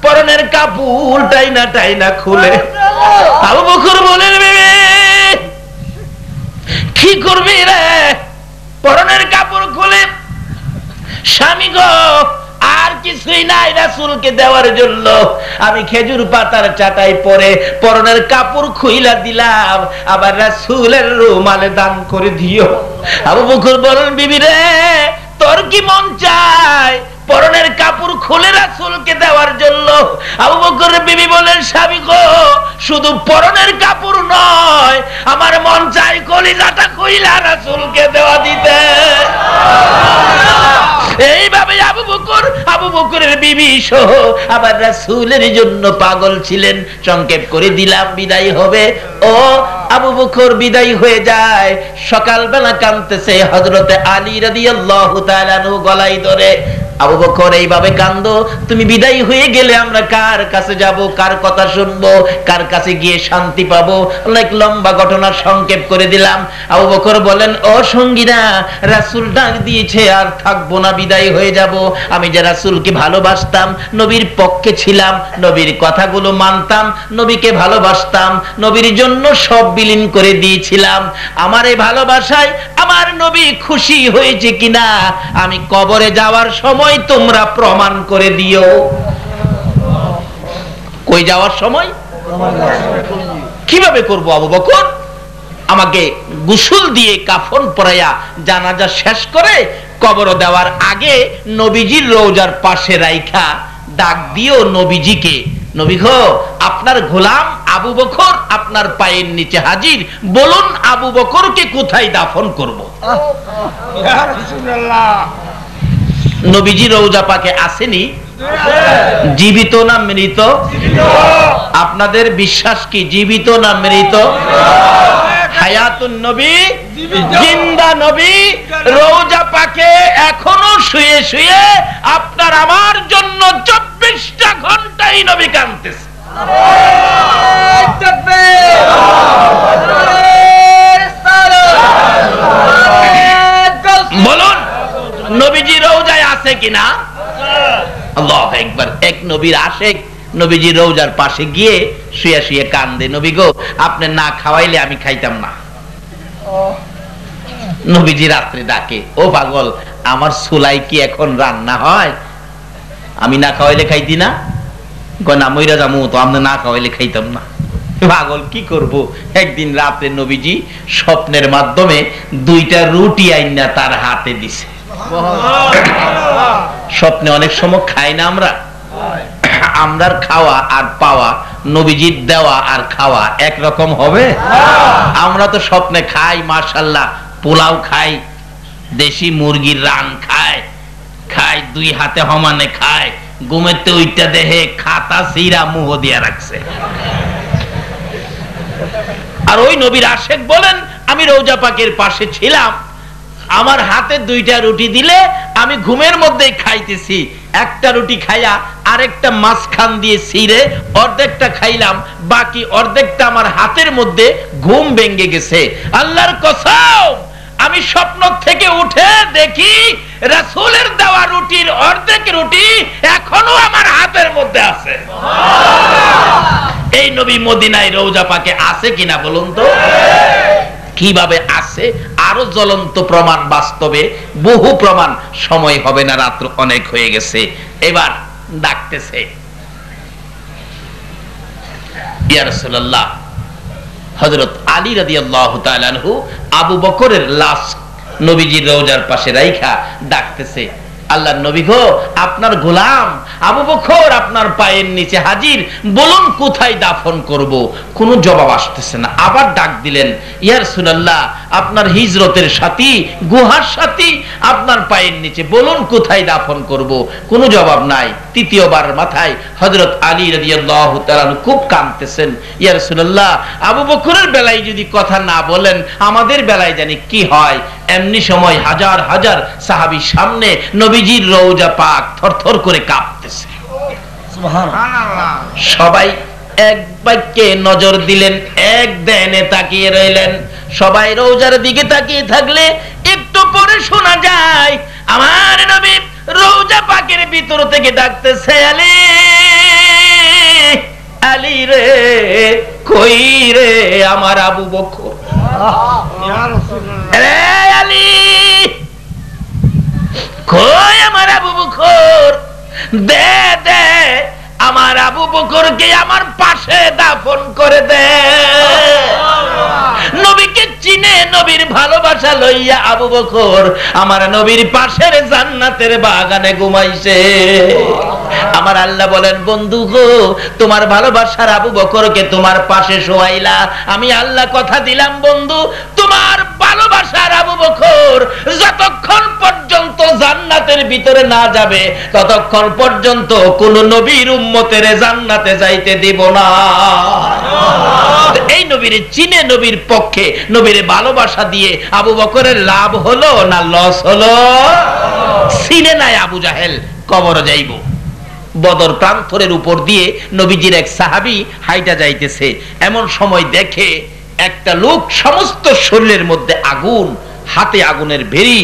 পরনের কাপড় টাইনা টাইনা খুলে। আবু বকর বলেন, বিবি কি করবি রে? পরনের কাপড় খুলে, স্বামী গো আর কিছুই নাই রাসূলকে দেওয়ার জন্য, আমি খেজুর পাতার চাটাই পরে পরনের কাপড় খুইলা দিলাম, আবার রাসূলের রুমালে দান করে দিও। আবু বকর বলেন, বিবি রে তোর কি মন চায় পরনের কাপড় খুলে রাসূলকে দেওয়ার জন্য? আবু বকরের বিবি বলেন, স্বামী গো শুধু পরনের কাপড় নয়, আমার মন চাই কলিজাটা খুইলা রাসূলকে দেওয়া দিতে। এইভাবে আবু বকরের বিবি সহ আবার রাসূলের জন্য পাগল ছিলেন। সংক্ষেপ করে দিলাম, বিদায় হবে। ও আবু বকর বিদায় হয়ে যায়, সকালবেলা কাঁদতেছে হযরতে আলী রাদিয়াল্লাহু তাআলা আনহু গলায় ধরে, আবু বকর এইভাবে কান্দো, তুমি বিদায় হয়ে গেলে আমরা কার কাছে যাব, কার কথা শুনবো, কার কাছে গিয়ে শান্তি পাবো? অনেক লম্বা ঘটনা সংক্ষেপ করে দিলাম। আবু বকর বলেন, ও সঙ্গীরা, রাসূল ডাক দিয়েছে, আর থাকবো না, বিদায় হয়ে যাব। আমি যে রাসূলকে ভালোবাসতাম, নবীর পক্ষে ছিলাম, নবীর কথাগুলো মানতাম, নবীকে ভালোবাসতাম, নবীর জন্য সব বিলীন করে দিয়েছিলাম। আমার এই ভালোবাসায় আমার নবী খুশি হয়েছে কিনা আমি কবরে যাওয়ার সময় তোমরা প্রমাণ করে দিও। কই যাওয়ার সময় কিভাবে করব আবু বকর? আমাকে গোসল দিয়ে কাফন পরাইয়া জানাজা শেষ করে কবর দেওয়ার আগে নবীজির রওজার পাশে রাইখা ডাক দিও নবীজিকে, নবী গো আপনার গোলাম আবু বকর আপনার পায়ের নিচে হাজির, বলুন আবু বকরকে কোথায় দাফন করব? ইয়া রাসূলুল্লাহ। নবীজি রওজা পাকে আসেনি? জীবিত না মৃত? আপনাদের বিশ্বাস কি জীবিত না মৃত? হায়াতুন নবী, জিন্দা নবী রওজা পাকে এখনো শুয়ে শুয়ে আপনার আমার জন্য 24টা ঘন্টাই নবী কাঁদতেছে। বলুন নবীজি রওজায় আছে কিনা? আল্লাহু আকবার। এক নবীর আশিক নবীজি রওজার পাশে গিয়ে শুয়ে শুয়ে কান্দে, নবী গো আপনি না খাওয়াইলে আমি খাইতাম না। নবীজি রাত্রে ডাকে, ও পাগল আমার চুলাই কি এখন রান্না হয়? আমি না খাওয়াইলে খাইতি না? না মইরা যামু তো, আপনি না খাওয়াইলে খাইতাম না। পাগল কি করব? একদিন রাতে নবীজি স্বপ্নের মাধ্যমে 2টা রুটি আইনা তার হাতে দিছে। স্বপ্নে অনেক সময় খাই না আমরা, আমরার খাওয়া আর পাওয়া, নবীজির দেওয়া আর খাওয়া একরকম হবে? আমরা তো স্বপ্নে খাই মাশাআল্লাহ, পোলাও খাই, দেশি মুরগির রান খায়, 2 হাতে সমানে খায়, ঘুমেতে ওইটা দেহে খাতা সিরা মুহ দিয়া রাখছে। আর ওই নবীর আশিক বলেন, আমি রওজা পাকের পাশে ছিলাম, আমার হাতে 2টা রুটি দিলে আমি ঘুমের মধ্যেই খাইতেছি, একটা রুটি খাইয়া আরেকটা মাঝখান দিয়ে ছিঁড়ে অর্ধেকটা খাইলাম, বাকি অর্ধেকটা আমার হাতের মধ্যে ঘুম ভেঙে গেছে। আল্লাহর কসম আমি স্বপ্ন থেকে উঠে দেখি রাসূলের দেওয়া রুটির অর্ধেক রুটি এখনো আমার হাতের মধ্যে আছে। এই নবী মদিনায় রওজা পাকে আছে কিনা বলুন তো? কিভাবে আছে? আরো জ্বলন্ত প্রমাণ, বাস্তবে বহু প্রমাণ, সময় হবে না, রাত্র অনেক হয়ে গেছে। এবার ডাকতেছে, ইয়া রাসূলুল্লাহ। হযরত আলী রাদিয়াল্লাহু তাআলা আনহু আবু বকরের লাশ নবীজির রওজার পাশে রাইখা ডাকতেছে, আল্লাহর নবী গো আপনার গোলাম আবু বকর আপনার পায়ের নিচে হাজির, বলুন কোথায় দাফন করব? কোনো জবাব আসতেছে না। আবার ডাক দিলেন, ইয়া রাসূলুল্লাহ, আপনার হিজরতের সাথী, গুহার সাথী আপনার পায়ের নিচে, বলুন কোথায় দাফন করব? কোনো জবাব নাই। তৃতীয়বার মাথায় হযরত আলী রাদিয়াল্লাহু তাআলা খুব কাঁদতেছেন, ইয়া রাসূলুল্লাহ, আবু বকরের বেলায় যদি কথা না বলেন, আমাদের বেলায় জানি কি হয়। এমনি সময় হাজার হাজার সাহাবী সামনে, নবীজির রওজা পাক থরথর করে কাঁপতেছে। সুবহানাল্লাহ। সবাই এক বাক্যে নজর দিলেন, এক ধ্যানে তাকিয়ে রইলেন। সবাই রওজার দিকে তাকিয়ে থাকলে একটু পরে শোনা যায় আমার নবী রওজা পাকের ভিতর থেকে ডাকতেছে, আলী, আলী রে, কই রে আমার আবু বকর? রে আলী, কই আমার আবু বকর? দে দে আমার আবু বকরকে আমার পাশে দাফন করে দে। নবীকে চিনে, নবীর ভালোবাসা লইয়া আবু বকর আমার নবীর পাশের জান্নাতের বাগানে ঘুমাইছে। আমার আল্লাহ বলেন, বন্ধু গো, তোমার ভালোবাসার আবু বকরকে তোমার পাশে শোয়াইলা, আমি আল্লাহ কথা দিলাম বন্ধু, তোমার ভালোবাসার আবু বকর যতক্ষণ পর্যন্ত জান্নাতের ভিতরে না যাবে, ততক্ষণ পর্যন্ত কোন নবীর উম্মতের জান্নাতে যাইতে দিব না। এই নবীর চিনে, নবীর পক্ষে, নবীর ভালোবাসা দিয়ে আবু বকরের লাভ হলো না লস হলো? চিনে নাই আবু জাহেল, কবর যাইব। বদর প্রান্তরের উপর দিয়ে নবীজির এক সাহাবী হাইটা যাইতেছে, এমন সময় দেখে একটা লোক সমস্ত শরীরের মধ্যে আগুন, হাতে আগুনের ভেরি,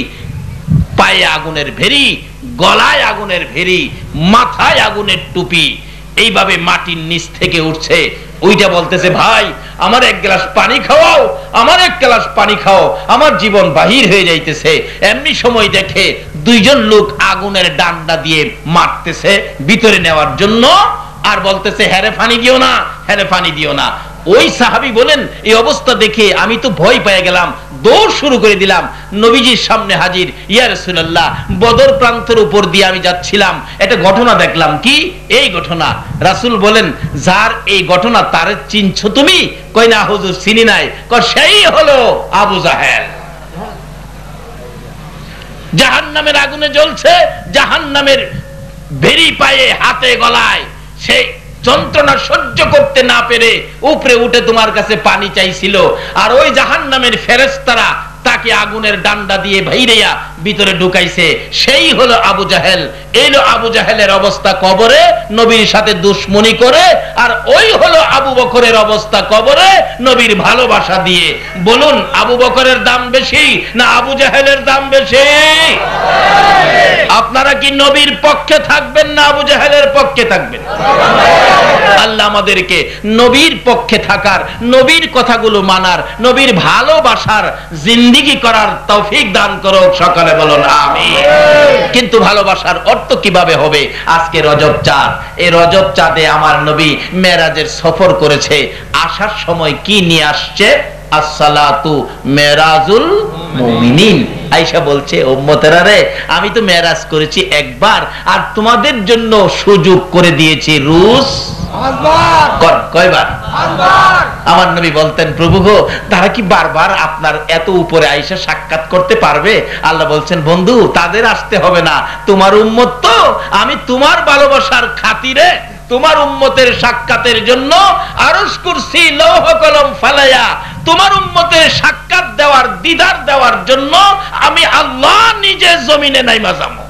পায়ে আগুনের ভেরি, গলায় আগুনের ভেরি, মাথায় আগুনের টুপি, এইভাবে মাটির নিচ থেকে উঠছে। ওইটা বলতেছে, ভাই আমার এক গ্লাস পানি খাওয়াও, আমার এক গ্লাস পানি খাও, আমার জীবন বাহির হয়ে যাইতেছে। এমনি সময় দেখে দুইজন লোক আগুনের ডান্ডা দিয়ে মারতেছে ভিতরে নেওয়ার জন্য, আর বলতেছে, হ্যারে পানি দিও না, হ্যারে পানি দিও না। ওই সাহাবী বলেন, এই অবস্থা দেখে আমি তো ভয় পেয়ে গেলাম, দৌড় শুরু করে দিলাম, নবীজির সামনে হাজির। ইয়া রাসূলুল্লাহ, বদর প্রান্তের উপর দিয়ে আমি যাচ্ছিলাম, একটা ঘটনা দেখলাম। কি এই ঘটনা? রাসূল বলেন, যার এই ঘটনা তার চিনছো তুমি? কই না হুজুর, চিনি নাই। কই সেই হলো আবু জাহেল। জাহান্নামের আগুনে জ্বলছে, জাহান্নামের ভেরি পায়ে, হাতে, গলায়, সেই যন্ত্রণা সহ্য করতে না পেরে উপরে উঠে তোমার কাছে পানি চাইছিল, আর ওই জাহান্নামের ফেরেশতারা তাকে আগুনের ডান্ডা দিয়ে ভাইরেয়া ভিতরে ঢুকাইছে। সেই হলো আবু জাহেল। এইলো আবু জাহেলের অবস্থা কবরে, নবীর সাথে দুশমনি করে। আর ওই হলো আবু বকরের অবস্থা কবরে, নবীর ভালোবাসা দিয়ে। বলুন, আবু বকরের দাম বেশি না আবু জাহেলের দাম বেশি? আপনারা কি নবীর পক্ষে থাকবেন না আবু জাহেলের পক্ষে থাকবেন? আল্লাহ আমাদেরকে নবীর পক্ষে থাকার, নবীর কথাগুলো মানার, নবীর ভালোবাসার জিন্দেগি করার তৌফিক দান করো। সকালে বলুন আমিন। কিন্তু ভালোবাসার অর্থ কিভাবে হবে? আজকে রজব চাঁদ, এই রজব চাঁদে আমার নবী মেরাজের সফর করেছে। আসার সময় কি নিয়ে আসছে? আসসালাতু মেরাজুল মুমিনিন। আয়েশা বলছে, উম্মতেরা রে, আমি তো মেরাজ করেছি একবার, আর তোমাদের জন্য সুযোগ করে দিয়েছি রুস কয়বার? আমার নবী বলতেন, প্রভু গো, তারা কি বারবার আপনার এত উপরে আয়েশা সাক্ষাৎ করতে পারবে? আল্লাহ বলছেন, বন্ধু, তাদের আসতে হবে না, তোমার উম্মত তো, আমি তোমার ভালোবাসার খাতিরে তোমার উম্মতের সাক্ষাতের জন্য আরশ কুরসি লৌহ কলম ফালায়া তোমার উম্মতের সাক্ষাৎ দেওয়ার, দিদার দেওয়ার জন্য আমি আল্লাহ নিজে জমিনে নাইমা যাবো।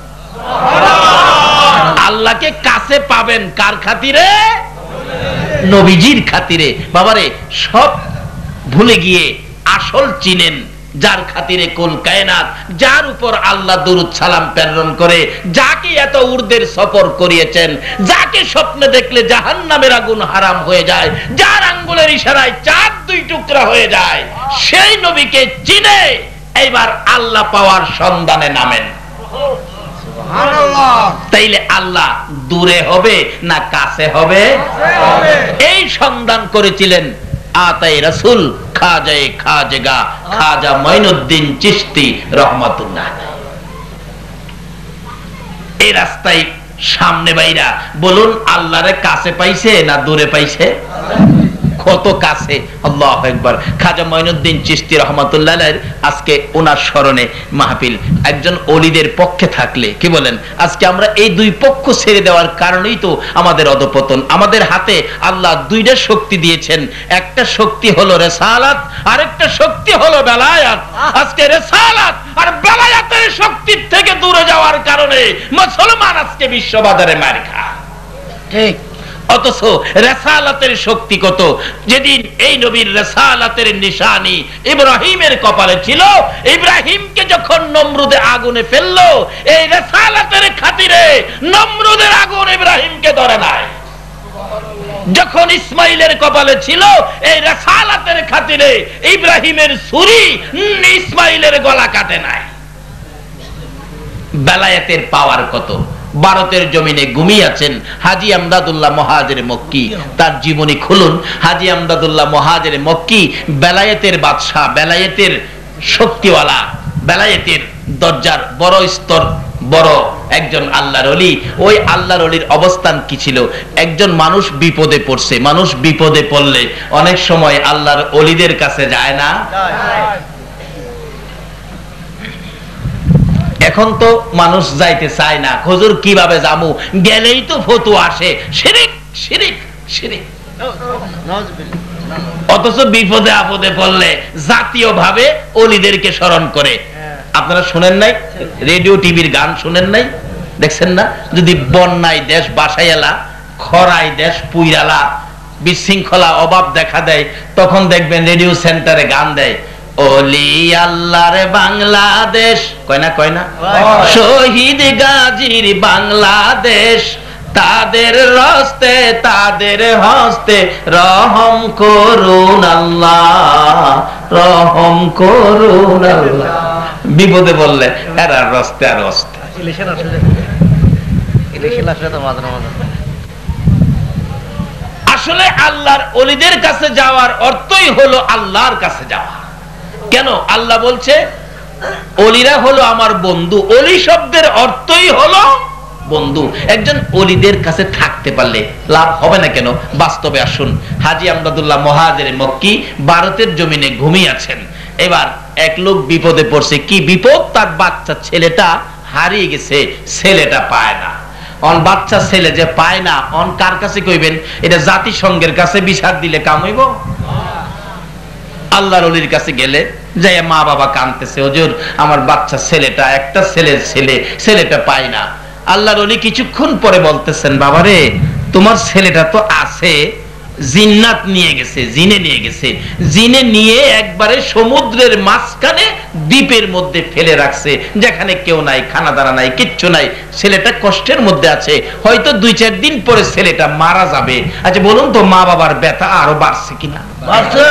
আল্লাহকে কাছে পাবেন কার খাতিরে? নবীজির খাতিরে। বাবারে, সব ভুলে গিয়ে আসল চিনেন যার খাতিরে কুল কায়নাত, যার উপর আল্লাহ দুরূদ সালাম প্রেরণ করে, যাকে এত উর্দের সফর করিয়েছেন, যাকে স্বপ্নে দেখলে জাহান্নামের আগুন হারাম হয়ে যায়, যার আঙ্গুলের ইশারায় চাঁদ দুই টুকরা হয়ে যায়, সেই নবীকে চিনে এইবার আল্লাহ পাওয়ার সন্ধানে নামেন। তাইলে আল্লাহ দূরে হবে না কাছে হবে? এই সন্ধান করেছিলেন আতাই রাসূল খাজায়ে খাজেগা খাজা মঈনুদ্দিন চিশতি রহমাতুল্লাহ। এই রাস্তায় সামনে বাইরা বলুন, আল্লাহরে কাছে পাইছে না দূরে পাইছে? কত কাছে। আল্লাহু আকবার। খাজা মঈনুদ্দিন চিশতি রাহমাতুল্লাহ আলাইহি আজকে ওনার স্মরণে মাহফিল। একজন ওলিদের পক্ষে থাকলে কি বলেন, আজকে আমরা এই দুই পক্ষ ছেড়ে দেওয়ার কারণেই তো আমাদের অধপতন। আমাদের হাতে আল্লাহ দুইটা শক্তি দিয়েছেন, একটা শক্তি হলো রিসালাত, আরেকটা শক্তি হলো বেলায়াত। আজকে রিসালাত আর বেলায়াতের শক্তির থেকে দূরে যাওয়ার কারণে মুসলমান আজকে বিশ্ববাজারে মার খায়। ঠিক। অথচ রিসালাতের শক্তি কত। যেদিন এই নবীর রিসালাতের নিশানি ইব্রাহিমের কপালে ছিল, ইব্রাহিমকে যখন নমরুদে আগুনে ফেললো, এই রিসালাতের খাতিরে নমরুদের আগুন ইব্রাহিমকে ধরে নাই। যখন ইসমাইলের কপালে ছিল, এই রিসালাতের খাতিরে ইব্রাহিমের ছুরি ইসমাইলের গলা কাটে নাই। বেলায়েতের পাওয়ার কত। ভারতের জমিনে ঘুমিয়ে আছেন হাজী আমদাদুল্লাহ মুহাজির মক্কি, তার জীবনী খুলুন। হাজী আমদাদুল্লাহ মুহাজির মক্কি বেলায়েতের বাদশা, বেলায়েতের শক্তিওয়ালা, বেলায়েতের দরজার বড় স্তর, বড় একজন আল্লাহর ওলি। ওই আল্লাহর ওলির অবস্থান কি ছিল? একজন মানুষ বিপদে পড়ছে, মানুষ বিপদে পড়লে অনেক সময় আল্লাহর ওলিদের কাছে যায় না? এখন তো মানুষ যাইতে চায় না, হুজুর কিভাবে যামু, গেলেই তো ফতোয়া আসে, শিরিক শিরিক শিরিক। অথচ বিপদে আপদে পড়লে জাতীয় ভাবে ওলিদেরকে স্মরণ করে। আপনারা শুনেন নাই, রেডিও টিভির গান শুনেন নাই, দেখছেন না? যদি বন্যায় দেশ বাসাইলা, খরায় দেশ পুইরালা, বিশৃঙ্খলা অভাব দেখা দেয়, তখন দেখবেন রেডিও সেন্টারে গান দেয়, ওলি আল্লাহর বাংলাদেশ, কয় না কয় না, শহীদ গাজীর বাংলাদেশ, তাদের হস্তে তাদের হস্তে রহম করুন আল্লাহ, রহম করুন আল্লাহ। বিপদে বললে এরা রস্তে আর রস্তে। আসলে আল্লাহর ওলিদের কাছে যাওয়ার অর্থই হলো আল্লাহর কাছে যাওয়া। কেন? আল্লাহ বলছে ওলিরা হলো আমার বন্ধু। ওলি শব্দের অর্থই হলো বন্ধু। একজন ওলিদের কাছে থাকতে পারলে লাভ হবে না কেন? বাস্তবে আসুন। হাজী আমদাদুল্লাহ মুহাজির মক্কি ভারতের জমিনে ঘুমিয়ে আছেন। এবার এক লোক বিপদে পড়ছে। কি বিপদ? তার বাচ্চা ছেলেটা হারিয়ে গেছে, ছেলেটা পায় না। অন বাচ্চা ছেলে যে পায় না, অন কার কাছে কইবেন? এটা জাতিসংঘের কাছে বিচার দিলে কাম হইব? আল্লাহর ওলির কাছে গেলে যাই মা বাবা কাঁদতেছে, হুজুর আমার বাচ্চা ছেলেটা, একটা ছেলের ছেলে, ছেলেটা পাই না। আল্লাহর ওলি কিছুক্ষণ পরে বলতেছেন, বাবারে তোমার ছেলেটা তো আছে, জিন্নাত নিয়ে গেছে, জিনে নিয়ে গেছে, জিনে নিয়ে একবারে সমুদ্রের মাঝখানে দ্বীপের মধ্যে ফেলে রাখছে, যেখানে কেউ নাই, খানা দানা নাই, কিচ্ছু নাই। ছেলেটা কষ্টের মধ্যে আছে, হয়তো 2-4 দিন পরে ছেলেটা মারা যাবে। আচ্ছা বলুন তো, মা বাবার ব্যথা আরো বাড়ছে কিনা? বাড়ছে।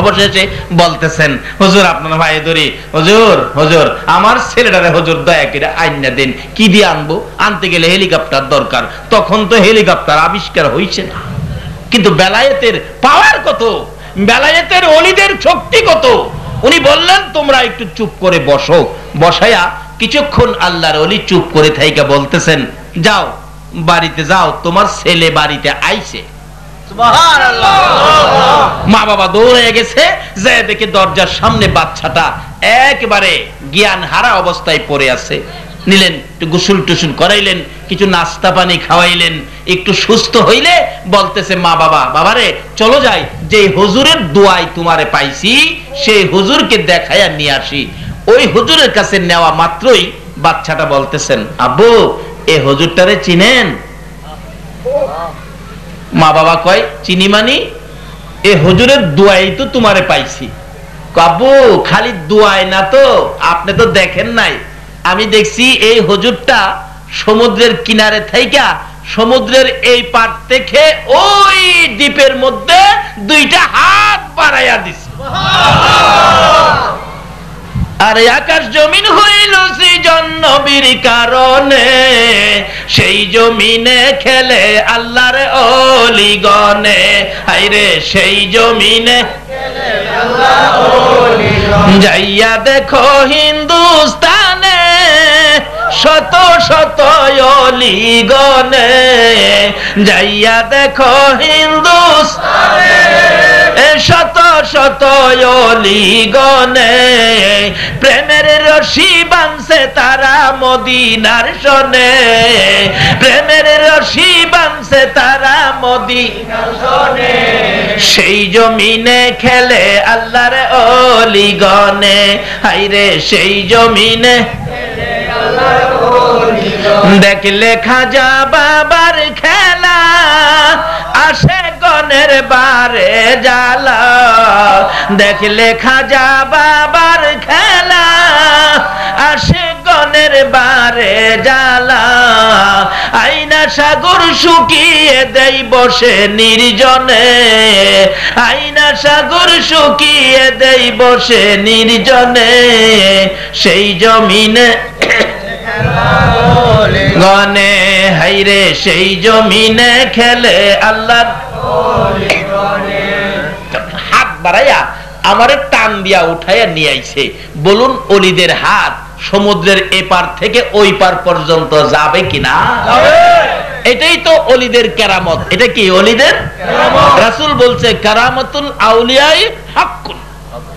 অবশেষে বলতেছেন, হুজুর আপনার ভাই ধরি, হুজুর হুজুর আমার ছেলেটারে হুজুর দয়া করে আইনা দেন। কি দিয়ে আনবো? আনতে গেলে হেলিকপ্টার দরকার। তখন তো হেলিকপ্টার আবিষ্কার হইছে না। কিন্তু বেলায়েতের পাওয়ার কত, বেলায়েতের ওলিদের শক্তি কত। উনি বললেন তোমরা একটু চুপ করে বসো। বসায়া কিছুক্ষণ আল্লাহর ওলি চুপ করে থাইকা বলতেছেন, যাও বাড়িতে যাও, তোমার ছেলে বাড়িতে আইছে। মা বাবা দৌড়ে গেছে, যে দেখে দরজার সামনে বাচ্চাটা একেবারে জ্ঞান হারা অবস্থায় পড়ে আছে। নিলেন, একটু গোসল টুসুল করাইলেন, কিছু নাস্তা পানি খাওয়াইলেন। একটু সুস্থ হইলে বলতেছে, মা বাবা, বাবারে চলো যাই, যে হুজুরের দোয়ায় তোমারে পাইছি সেই হুজুরকে দেখাইয়া নিয়ে আসি। ওই হুজুরের কাছে নেওয়া মাত্রই বাচ্চাটা বলতেছেন, আব্বু এ হুজুরটারে চিনেন? মা বাবা কয়, চিনি মানি? এ হুজুরের দোয়াই তো তোমারে পাইছি। আব্বু খালি দোয়ায় না তো, আপনি তো দেখেন নাই। আমি দেখছি এই হুজুরটা সমুদ্রের কিনারে থাইকা সমুদ্রের এই পার থেকে ওই দ্বীপের মধ্যে 2টা হাত বাড়াইয়া দিছে। আর আকাশ জমিন হইল সৃজন নবীর কারণে, সেই জমিনে খেলে আল্লাহর ওলিগণে। হায়রে সেই জমিনে খেলে আল্লাহর ওলিগণ। যাইয়া দেখো হিন্দুস্তানে শত শত অলিগণে যাইয়া দেখো হিন্দুস্তানে, শত শত অলিগণে প্রেমের রশি বাঁধছে তারা মদিনার শনে, প্রেমের রশি বাঁধছে তারা মদিনার শনে। সেই জমিনে খেলে আল্লাহর অলিগণে, হায়রে সেই জমিনে দেখলে খাজা বাবার খেলা, আসে গনের বারে জ্বালা, দেখলে খাজা বাবার খেলা, আসে গনের বারে জ্বালা। আইনা সাগর শুকিয়ে দেই বসে নির্জনে, আইনা সাগর শুকিয়ে দেই বসে নির্জনে, সেই জমিনে গনে, হাইরে সেই জমিনে খেলে আল্লাহ। হাত বাড়াইয়া আমারে টান দিয়া উঠাইয়া নিয়ে আইছে। বলুন অলিদের হাত সমুদ্রের এপার থেকে ওই পার পর্যন্ত যাবে কিনা? এটাই তো অলিদের কেরামত। এটা কি অলিদের কেরামত? রাসূল বলছে কারামাতুল আউলিয়াই হাক্কুন,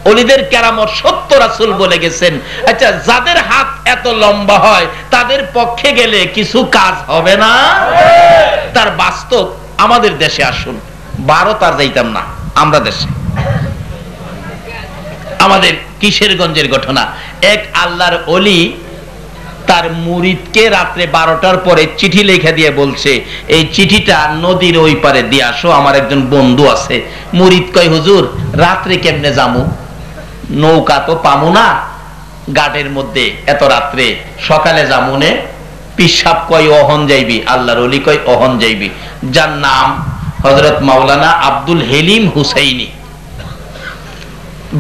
অলিদের কেরামত সত্য রাসূল বলে গেছেন। আচ্ছা, যাদের হাত এত লম্বা হয় তাদের পক্ষে গেলে কিছু কাজ হবে না? তার বাস্তব আমাদের দেশে আসুন, ভারত আর যাইতাম না, আমরা দেশে আমাদের কিশোরগঞ্জের ঘটনা। এক আল্লাহর ওলি তার মুরিদকে রাত্রে 12টার পরে চিঠি লিখে দিয়ে বলছে, এই চিঠিটা নদীর ওই পারে দিয়ে আসো, আমার একজন বন্ধু আছে। মুরিদ কয়, হুজুর রাত্রে কেমনে যামু, নৌকা তো পামু না ঘাটের মধ্যে এত রাত্রে, সকালে যামুনে। পিসাব কয় অহন যাইবি, আল্লাহর ওলি কয় অহন যাইবি। যার নাম হযরত মাওলানা আব্দুল হেলিম হুসাইনি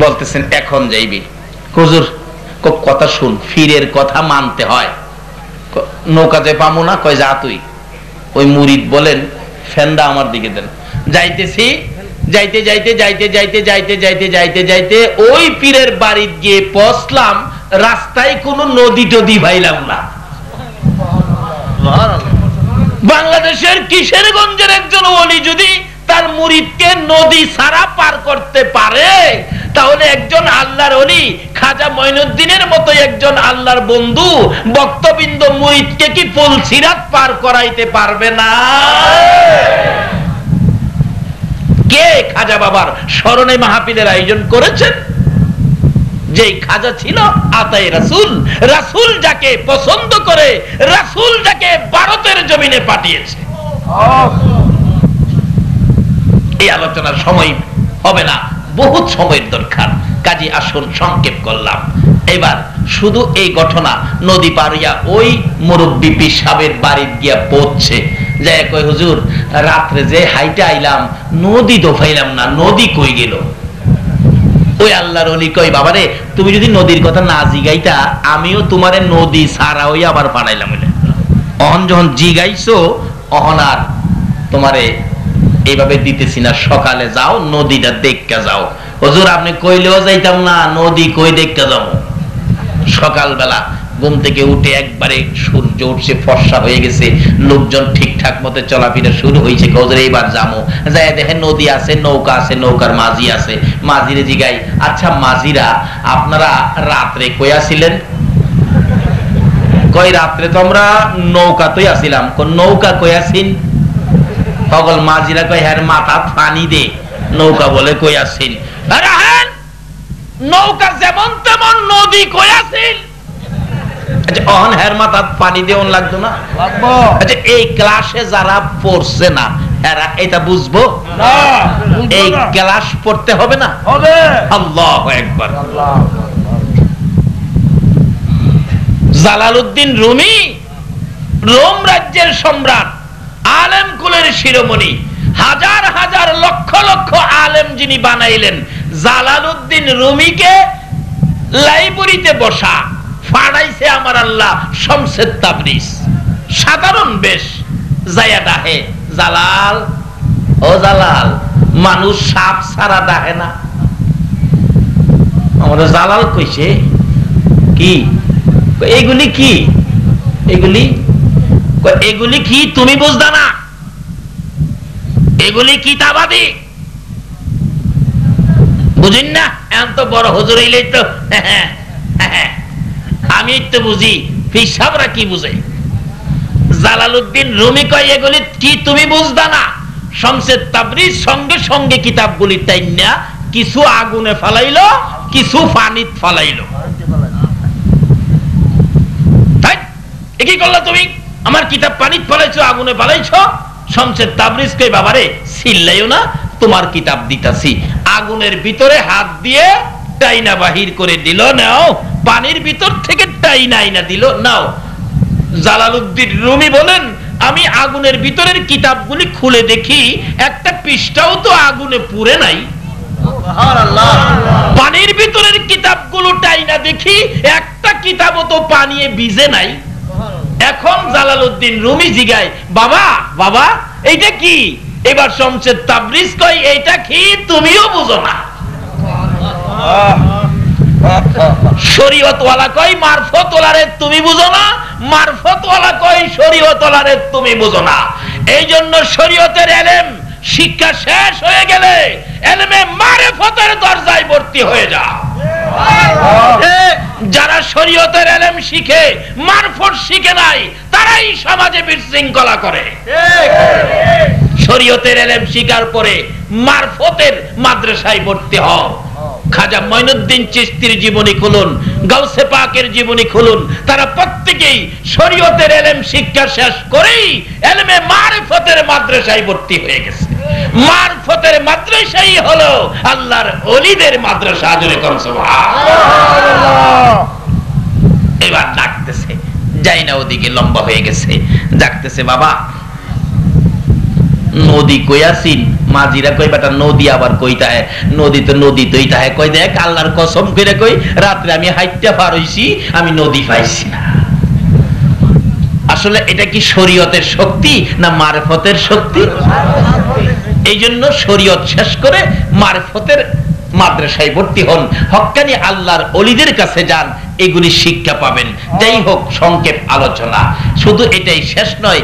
বলতেছেন এখন যাইবি। হুজুর কথা শুন, ফিরের কথা মানতে হয়। নৌকা যে পামু না, কয় যা তুই। ওই মুরিদ বলেন ফেন্দা আমার দিকে দেন। যাইতেছি, যাইতে যাইতে যাইতে যাইতে যাইতে যাইতে যাইতে যাইতে ওই পীরের বাড়ি গিয়ে পৌঁছলাম, রাস্তায় কোনো নদী টদি ভাইলাম না। বাংলাদেশের কিশোরগঞ্জের একজন ওলি যদি তার মুরিদকে নদী ছাড়া পার করতে পারে, তাহলে একজন আল্লাহর ওলি খাজা মঈনুদ্দিনের মতো একজন আল্লাহর বন্ধু বক্তবৃন্দ মুরিদকে কি পুলসিরাত পার করাইতে পারবে না? কে খাজা বাবার স্মরণে মাহফিলের আয়োজন করেছেন? যে খাজা ছিল আতায়ে রাসূল, রাসূল যাকে পছন্দ করে, রাসূল যাকে ভারতের জমিনে পাঠিয়েছে। এই আলোচনার সময় হবে না, বহুত সময়ের দরকার, কাজী আসুন সংক্ষেপ করলাম। এবার শুধু এই ঘটনা, নদী পারিয়া ওই মুরব্বী পীর সাহেবের বাড়ি গিয়া পৌঁছে যায়, কই হুজুর রাত্রে যে হাইটে আইলাম নদী তো পাইলাম না, নদী কই গেল? ওই আল্লাহর ওলি কই, বাবারে তুমি যদি নদীর কথা না জিগাইতা, আমিও তোমারে নদী ছাড়া ওই আবার পাঠাইলাম। অহন যখন জিগাইছো, অহন আর তোমারে এইভাবে দিতেছি না, সকালে যাও নদীটা দেখতে যাও। হুজুর আপনি কইলেও যাইতাম না, নদী কই দেখতে যাবো? সকালবেলা ঘুম থেকে উঠে একবারে সূর্য উঠছে, ফর্সা হয়ে গেছে, লোকজন ঠিকঠাক মতো চলাফেরা শুরু হয়েছে। হুজুর এইবার যাবো, যাই দেখেন নদী আছে, নৌকা আছে, নৌকার মাঝি আছে। মাঝিরে জিগাই, আচ্ছা মাঝিরা আপনারা রাত্রে কই আসিলেন? কই রাত্রে তো আমরা নৌকাতেই আসিলাম। কোন নৌকা কই আসিন? সকল মাঝিরা কই হ্যাঁ মাথা পানি দে, নৌকা বলে কই আসিন? নৌকা যেমন তেমন, নদী কই আসিন? আচ্ছা অহন হ্যার মাথা পানি দেওয়ান লাগতো না? আচ্ছা এই ক্লাসে যারা পড়ছে না এরা এটা বুঝবো না? এই ক্লাস পড়তে হবে না? হবে। আল্লাহু আকবার। জালালউদ্দিন রুমি, রোম রাজ্যের সম্রাট, আলেম কুলের শিরোমণি, হাজার হাজার লক্ষ লক্ষ আলেম যিনি বানাইলেন, জালালউদ্দিন রুমিকে লাইব্রেরিতে বসা ফাড়াইছে আমার আল্লাহ শমসের তাবরিজ। সাধারণ বেশ যায়া ডাহে, জালাল ও জালাল। মানুষ সাপ ছাড়া ডাহে না। আমাদের জালাল কইছে কি এইগুলি কি? এগুলি এগুলি কি তুমি বুঝদা না? এগুলি কিতাবাদি, বুঝিন না? এখন তো বড় হুজুর হইলেই তো আমি তো বুঝি, ফিসাবরা কি বুঝে? জালালউদ্দিন রুমি কয় এগুলি কি তুমি বুঝদা না? শমসে তাবরিজ সঙ্গে সঙ্গে কিতাবগুলি টাইনা কিছু আগুনে ফালাইলো, কিছু পানিত ফালাইলো। কি করলা তুমি? আমার কিতাব পানিত ফালাইছো, আগুনে ফালাইছো। শমসে তাবরিজ কই বাবারে চিল্লাইও না, তোমার কিতাব দিতাছি। আগুনের ভিতরে হাত দিয়ে টাইনা বাহির করে দিল, নাও। পানির ভিতর থেকে টাইনা আইনা দিল, নাও। জালালউদ্দিন রুমি বলেন, আমি আগুনের ভিতরের কিতাবগুলি খুলে দেখি একটা পৃষ্ঠাও তো আগুনে পুড়ে নাই। পানির ভিতরের কিতাবগুলো টাইনা দেখি একটা কিতাবও তো পানিয়ে ভিজে নাই। এখন জালালউদ্দিন রুমি জিগায়, বাবা বাবা এইটা কি? এবার শমসে তাবরিজ কয়, এইটা কি তুমিও বুঝো না? শরীয়তওয়ালা কয় মারফতওয়ালারে তুমি বুঝো না, মারফতওয়ালা কয় শরীয়তওয়ালারে তুমি বুঝো না। এই জন্য শরীয়তের ইলম শিক্ষা শেষ হয়ে গেলে ইলমে মারিফতের দরজায় ভর্তি হয়ে যাও। যারা শরীয়তের ইলম শিখে মারফত শিখে নাই, তারাই সমাজে বিশৃঙ্খলা করে। শরীয়তের ইলম শিখার পরে মারফতের মাদ্রাসায় ভর্তি হও। খাজা মঈনুদ্দিন চিশতির জীবনী খুলুন, গাউসে পাকের জীবনী খুলুন, তারা প্রত্যেকেই শরীয়তের ইলম শিক্ষা শেষ করেই ইলমে মারিফতের মাদ্রাসায় ভর্তি হয়ে গেছে। মারফতের মাদ্রাসাই হলো আল্লাহর ওলিদের মাদ্রাসা। জোরে কোন সুবহানাল্লাহ। এবার ডাকতেছে, যাই না ওদিকে লম্বা হয়ে গেছে, ডাকতেছে, বাবা নদী কইয়াছিন? মাঝিরা কই বেটা নদী আবার কইতা হয়? নদী তো নদী তৈ তাহে। কই দেখ আল্লাহর কসম করে কই, রাত্রে আমি হাইটটা পার হইছি, আমি নদী পাইছি না। আসলে এটা কি শরীয়তের শক্তি না মারফতের শক্তি? এই জন্য শরীয়ত শেষ করে মারফতের মাদ্রাসায় ভর্তি হন, হক্কানি আল্লাহর ওলিদের কাছে যান, এগুলি শিক্ষা পাবেন। যাই হোক, সংক্ষেপ আলোচনা। শুধু এটাই শেষ নয়,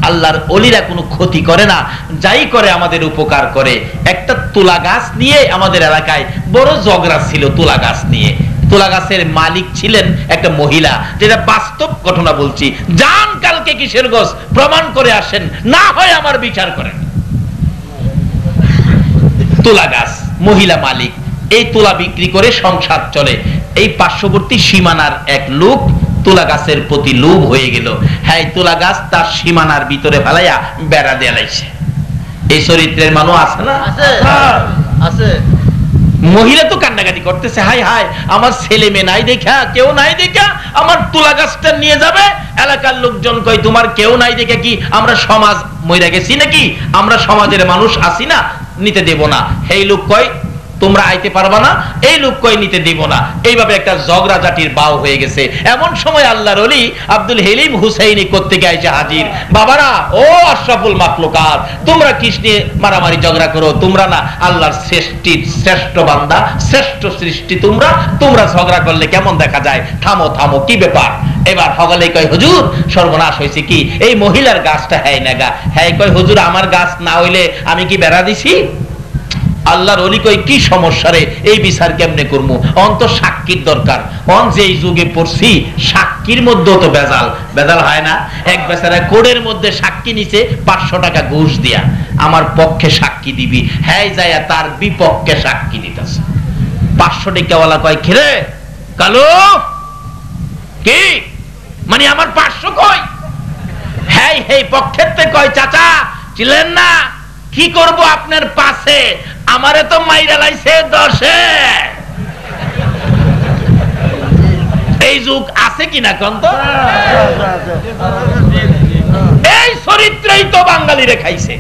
আল্লাহর ওলিরা কোনো ক্ষতি করে না, যাই করে আমাদের উপকার করে। একটা তুলা গাছ নিয়ে আমাদের এলাকায় বড় ঝগড়া ছিল। তুলা গাছ নিয়ে, তুলা গাছের মালিক ছিলেন একটা মহিলা, যেটা বাস্তব ঘটনা বলছি। যান কালকে কিশোরগঞ্জ, প্রমাণ করে আসেন, না হয় আমার বিচার করেন। তুলা গাছ, মহিলা মালিক, এই তুলা বিক্রি করে সংসার চলে। এই পার্শ্ববর্তী সীমানার এক লোক তুলা গাছের প্রতি লোভ হয়ে গেল। হ্যাঁ, তুলা গাছ তার সীমানার ভিতরে ফেলাইয়া বেড়া দেয়ালাইছে। এই চরিত্রের মানুষ আছে না? আছে। মহিলা তো কান্নাকাটি করতেছে, হাই হাই আমার ছেলে মেয়ে নাই দেখা, কেউ নাই দেখা আমার তুলা গাছটা নিয়ে যাবে। এলাকার লোকজন কই, তোমার কেউ নাই দেখা কি আমরা সমাজ মইরা গেছি নাকি? আমরা সমাজের মানুষ আছি না, নিতে দেব না। এই লোক কয় তোমরা আইতে পারবা না, এই লোক কয় নিতে দিব না। এইভাবে একটা ঝগড়াঝাটির বাও হয়ে গেছে। এমন সময় আল্লাহর ওলি আব্দুল হেলিম হুসাইনি কোত্থেকে আইছে হাজির। বাবারা, ও আশরাফুল মাখলুকাত, তোমরা কিস নিয়ে মারামারি ঝগড়া করো? তোমরা না আল্লাহর শ্রেষ্ঠ বান্দা, শ্রেষ্ঠ সৃষ্টি, তোমরা ঝগড়া করলে কেমন দেখা যায়? থামো থামো, কি ব্যাপার? এবার হগলে কয়, হুজুর সর্বনাশ হয়েছে কি? এই মহিলার গাছটা হ্যাঁ নাগা। হ্যাঁ কয়, হুজুর আমার গাছ না হইলে আমি কি বেড়া দিছি? আল্লাহর ওলি কই, কি সমস্যা রে? এই বিচার কেমনে করবো? অন্ত সাক্ষীর দরকার। অন যেই যুগে পড়ছি, সাক্ষীর মধ্যেও তো বেজাল হয় না। এক বেচারা কোর্টের মধ্যে সাক্ষী নিছে 500 টাকা ঘুষ দিয়া, আমার পক্ষে সাক্ষী দিবি। হ্যাঁ যায় তার বিপক্ষে সাক্ষী দিতেছে। 500 টাকাওয়ালা কয়, খেরে কালো কি মানে আমার 500 কয়? হ্যাঁ এই পক্ষের তে কয়, চাচা ছিলেন না, কি করব আপনার পাশে, আমারে তো মাইরা লাইছে 10-এ। এই যুগ আছে কিনা কোন তো? এই চরিত্রই তো বাঙালিরে খাইছে।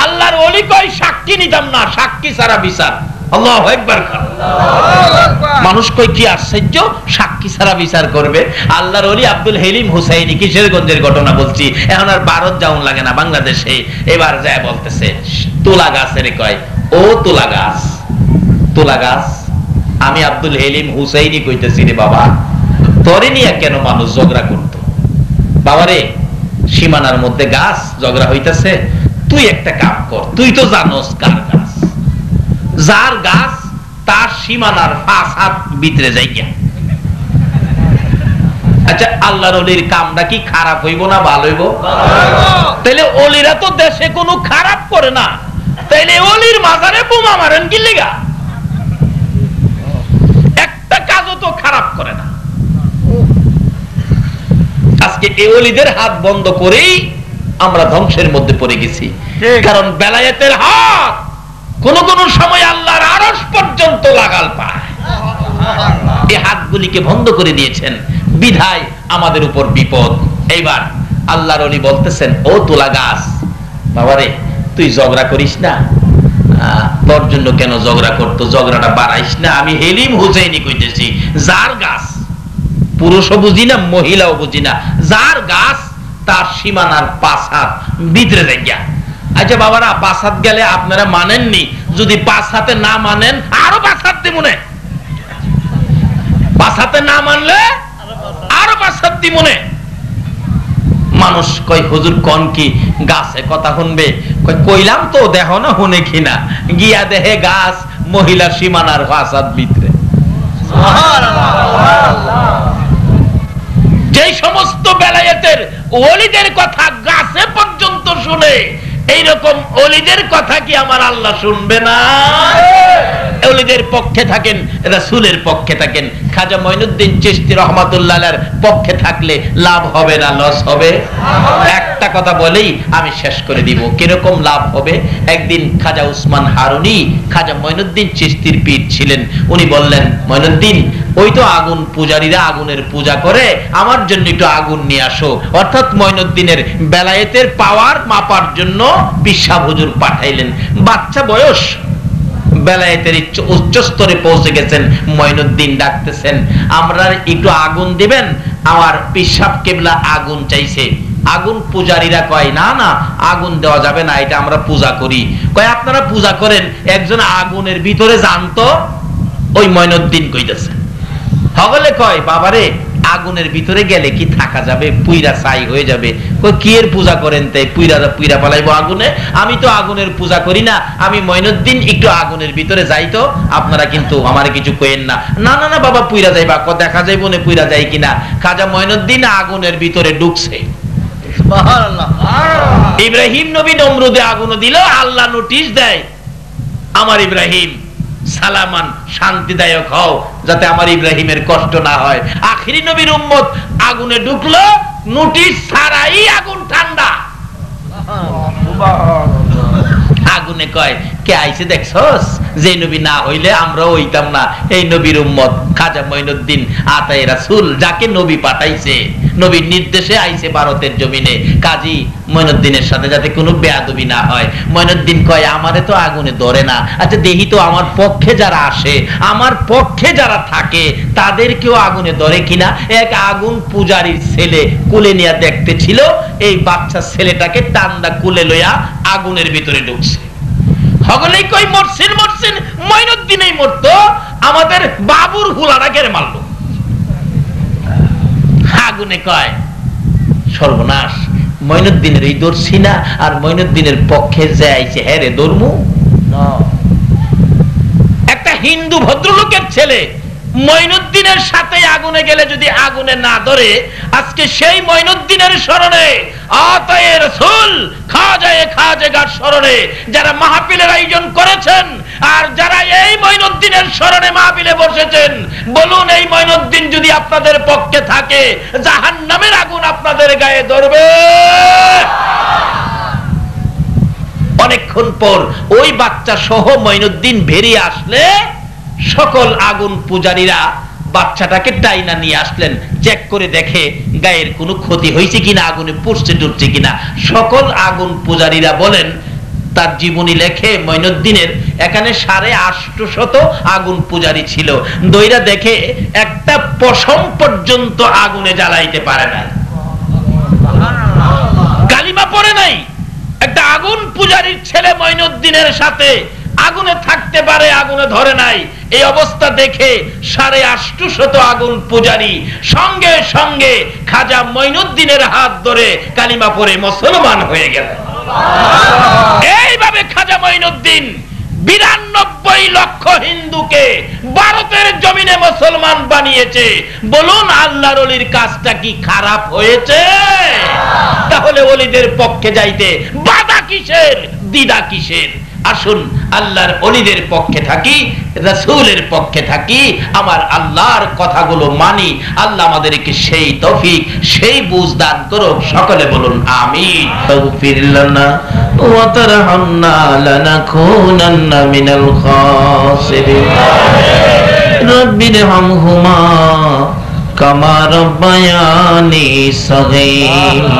আল্লাহর ওলি কয়, সাক্ষী নিতাম না, সাক্ষী ছাড়া বিচার। আল্লাহু আকবার। মানুষ কই, কি আশ্চর্য, সাক্ষী ছাড়া বিচার করবে? আল্লাহর ওলি আব্দুল হেলিম হুসাইনি, কিশোরগঞ্জের ঘটনা বলছি, এখন আর ভারত যাওন লাগে না, বাংলাদেশে। এবার যায় বলতেছে, তুলা গাছের কয়, ও তুলা গাছ, তুলা গাছ, আমি আব্দুল হেলিম হুসাইনি কইতেছি রে বাবা, তরে নিয়ে কেন মানুষ ঝগড়া করত? বাবারে, সীমানার মধ্যে গাছ ঝগড়া হইতেছে, তুই একটা কাম কর, তুই তো জানোস কার গাছ, যার গাছ তার সীমানার 5 হাত ভিতরে যাই গিয়া। আচ্ছা, আল্লাহর ওলির কামটা কি খারাপ হইব না ভালো হইব? তাইলে ওলিরা তো দেশে কোনো খারাপ করে না, তাইলে ওলির মাজারে বোমা মারেন কি লিগা? একটা কাজও তো খারাপ করে না। আজকে এই ওলিদের হাত বন্ধ করেই আমরা ধ্বংসের মধ্যে পড়ে গেছি। কারণ বেলায়েতের হাত কোন কোন সময় আল্লাহর আরশ পর্যন্ত লাগাল পায়। এই হাতগুলিকে বন্ধ করে দিয়েছেন, বিধায় আমাদের উপর বিপদ। এইবার আল্লাহর ওলি বলতেছেন, ও তোলা গাছ, বাবারে তুই ঝগড়া করিস না, তোর জন্য কেন ঝগড়া করতো, ঝগড়াটা বাড়াইস না। আমি হেলিম হুসাইনি কইতেছি, যার গাছ, পুরুষও বুঝি না মহিলাও বুঝি না, যার গাছ তার সীমানার 5 হাত ভিতরে যাইয়া। আচ্ছা বাবারা, 5 হাত গেলে আপনারা মানেননি, যদি 5 হাতে না মানেন আরো 5 হাত দিমনে, 5 হাতে না মানলে আরো 5 হাত দিমনে। মানুষ কয় হুজুর কোন কি গাছে কথা শুনবে? কইলাম তো, দেখো না শুনে কিনা, গিয়া দেহে গাছ মহিলার সীমানার 5 হাত ভিতরে। যে সমস্ত বেলায়েতের ওলিদের কথা গাছে পর্যন্ত শুনে, এইরকম ওলিদের কথা কি আমার আল্লাহ শুনবে না? ওলিদের পক্ষে থাকেন, রাসূলের পক্ষে থাকেন। খাজা মঈনুদ্দিন চিশতি রাহমাতুল্লাহ আলাইহির পক্ষে থাকলে লাভ হবে না লস হবে? একটা কথা বলেই আমি শেষ করে দিব, কিরকম লাভ হবে। একদিন খাজা উসমান হারুনি খাজা মঈনুদ্দিন চিশতির পীর ছিলেন, উনি বললেন, মঈনুদ্দিন ওই তো আগুন পূজারীরা আগুনের পূজা করে, আমার জন্য একটু আগুন নিয়ে আসো। অর্থাৎ মঈনুদ্দিনের বেলায়েতের পাওয়ার মাপার জন্য পিসা হুজুর পাঠাইলেন। বাচ্চা বয়স, বেলায়েতের উচ্চ স্তরে পৌঁছে গেছেন। মঈনুদ্দিন ডাকতেছেন, আমরা একটু আগুন দিবেন, আমার পিসাব কেবলা আগুন চাইছে। আগুন পূজারীরা কয়, না না আগুন দেওয়া যাবে না, এটা আমরা পূজা করি। কয় আপনারা পূজা করেন, একজন আগুনের ভিতরে জানতো। ওই মঈনুদ্দিন কইতেছে, হগলে কয়, বাবারে আগুনের ভিতরে গেলে কি থাকা যাবে? পুইরা ছাই হয়ে যাবে। কই কি এর পূজা করেন তাই? পুইরা পালাইবো আগুনে? আমি তো আগুনের পূজা করি না, আমি মঈনুদ্দিন একটু আগুনের ভিতরে যাই তো, আপনারা কিন্তু আমারে কিছু কইেন না। না না না বাবা, পুইরা যাইবা, দেখা যাইব না পুইরা যাই কিনা। খাজা মঈনুদ্দিন আগুনের ভিতরে ঢুকছে। সুবহানাল্লাহ। ইব্রাহিম নবী নমরুদে আগুন দিল, আল্লাহ নোটিশ দেয়, আমার ইব্রাহিম সালামান, শান্তিদায়ক হও, যাতে আমার ইব্রাহিমের কষ্ট না হয়। আখিরি নবীর উম্মত আগুনে ঢুকলো, নোটিশ ছাড়াই আগুন ঠান্ডা। আগুনে কয়, কে আইছে দেখছস? যে নবী না হইলে আমরা হইতাম না, এই নবীর উম্মত খাজা মঈনুদ্দিন আতায়ে রাসূল, যাকে নবী পাঠাইছে, নবীর নির্দেশে আইছে ভারতের জমিনে। কাজী মঈনুদ্দিনের সাথে যাতে কোনো বেয়াদবি না হয়। মঈনুদ্দিন কয়, আমারে তো আগুনে ধরে না, আচ্ছা দেখি তো আমার পক্ষে যারা আসে, আমার পক্ষে যারা থাকে, তাদেরকেও আগুনে ধরে কিনা। এক আগুন পূজারীর ছেলে কুলে নিয়ে দেখতে ছিল, এই বাচ্চা ছেলেটাকে টান্দা কুলে লইয়া আগুনের ভিতরে ঢুকছে। হগলেই কই মরছেন মরছেন, মঈনুদ্দিনই মরতো, আমাদের বাবুর হুলাটা কেড়ে মারলো। আগুনে কয়, সর্বনাশ, মঈনুদ্দিনের এই দর্শি না, আর মঈনুদ্দিনের পক্ষে যে আইছে হ্যাঁ রে ধর্মু। একটা হিন্দু ভদ্রলোকের ছেলে মঈনুদ্দিনের সাথে আগুনে গেলে যদি আগুনে না ধরে, আজকে সেই মঈনুদ্দিনের স্মরণে আতায়ে রাসূল খাজাগার স্মরণে যারা মাহফিলের আয়োজন করেছেন, আর যারা এই মঈনুদ্দিনের স্মরণে মাহফিলে বসেছেন, বলুন এই মঈনুদ্দিন যদি আপনাদের পক্ষে থাকে, জাহান্নামের আগুন আপনাদের গায়ে ধরবে। অনেকক্ষণ পর ওই বাচ্চা সহ মঈনুদ্দিন বেরিয়ে আসলে, সকল আগুন পূজারীরা বাচ্চাটাকে টাইনা নিয়ে আসলেন। চেক করে দেখে গায়ের কোনো ক্ষতি হয়েছে কিনা, আগুনে পুড়ছে টুটছে কিনা। সকল আগুন পূজারীরা বলেন, তার জীবনী লেখে, মঈনুদ্দিনের এখানে 850 আগুন পূজারী ছিল। দইরা দেখে একটা পশম পর্যন্ত আগুনে জ্বালাইতে পারে নাই, কালিমা পড়ে নাই। একটা আগুন পূজারীর ছেলে মঈনুদ্দিনের সাথে আগুনে থাকতে পারে, আগুনে ধরে নাই। এই অবস্থা দেখে 850 আগুন পূজারী সঙ্গে সঙ্গে খাজা মঈনুদ্দিনের হাত ধরে কালিমা পড়ে মুসলমান হয়ে গেলেন। এইভাবে খাজা মঈনুদ্দিন 92 লক্ষ হিন্দুকে ভারতের জমিনে মুসলমান বানিয়েছে। বলুন আল্লাহর ওলির কাজটা কি খারাপ হয়েছে? তাহলে ওলিদের পক্ষে যাইতে বাধা কিসের, দ্বিধা কিসের? আসুন আল্লাহর ওলিদের পক্ষে থাকি, রাসূলের পক্ষে থাকি, আমার আল্লাহর কথাগুলো মানি। আল্লাহ আমাদেরকে সেই তৌফিক, সেই বুঝ দান করুক। সকলে বলুন আমিন। তাগফির লানা ওয়া তারহামনা লানাকুনান্না মিনাল খাসিরিন। রব্বিরহামহুমা কামা রাব্বায়ানি সগীরা।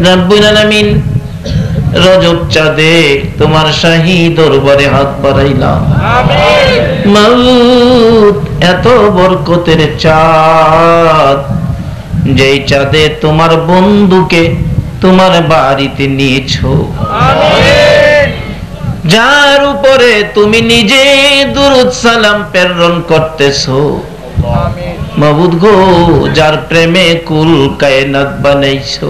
রব্বুল আলামিন, রজব চাঁদে তোমার শাহী দরবারে হাত বাড়াইলাম। মাওলাদ, এত বরকতের চাঁদ, যেই চাঁদে তোমার বন্ধুকে তোমার বাড়িতে নিয়েছো, যার উপরে তুমি নিজে দুরূদ সালাম প্রেরণ করতেছো। মাবুদ গো, যার প্রেমে কুল কায়নাত বানাইছো,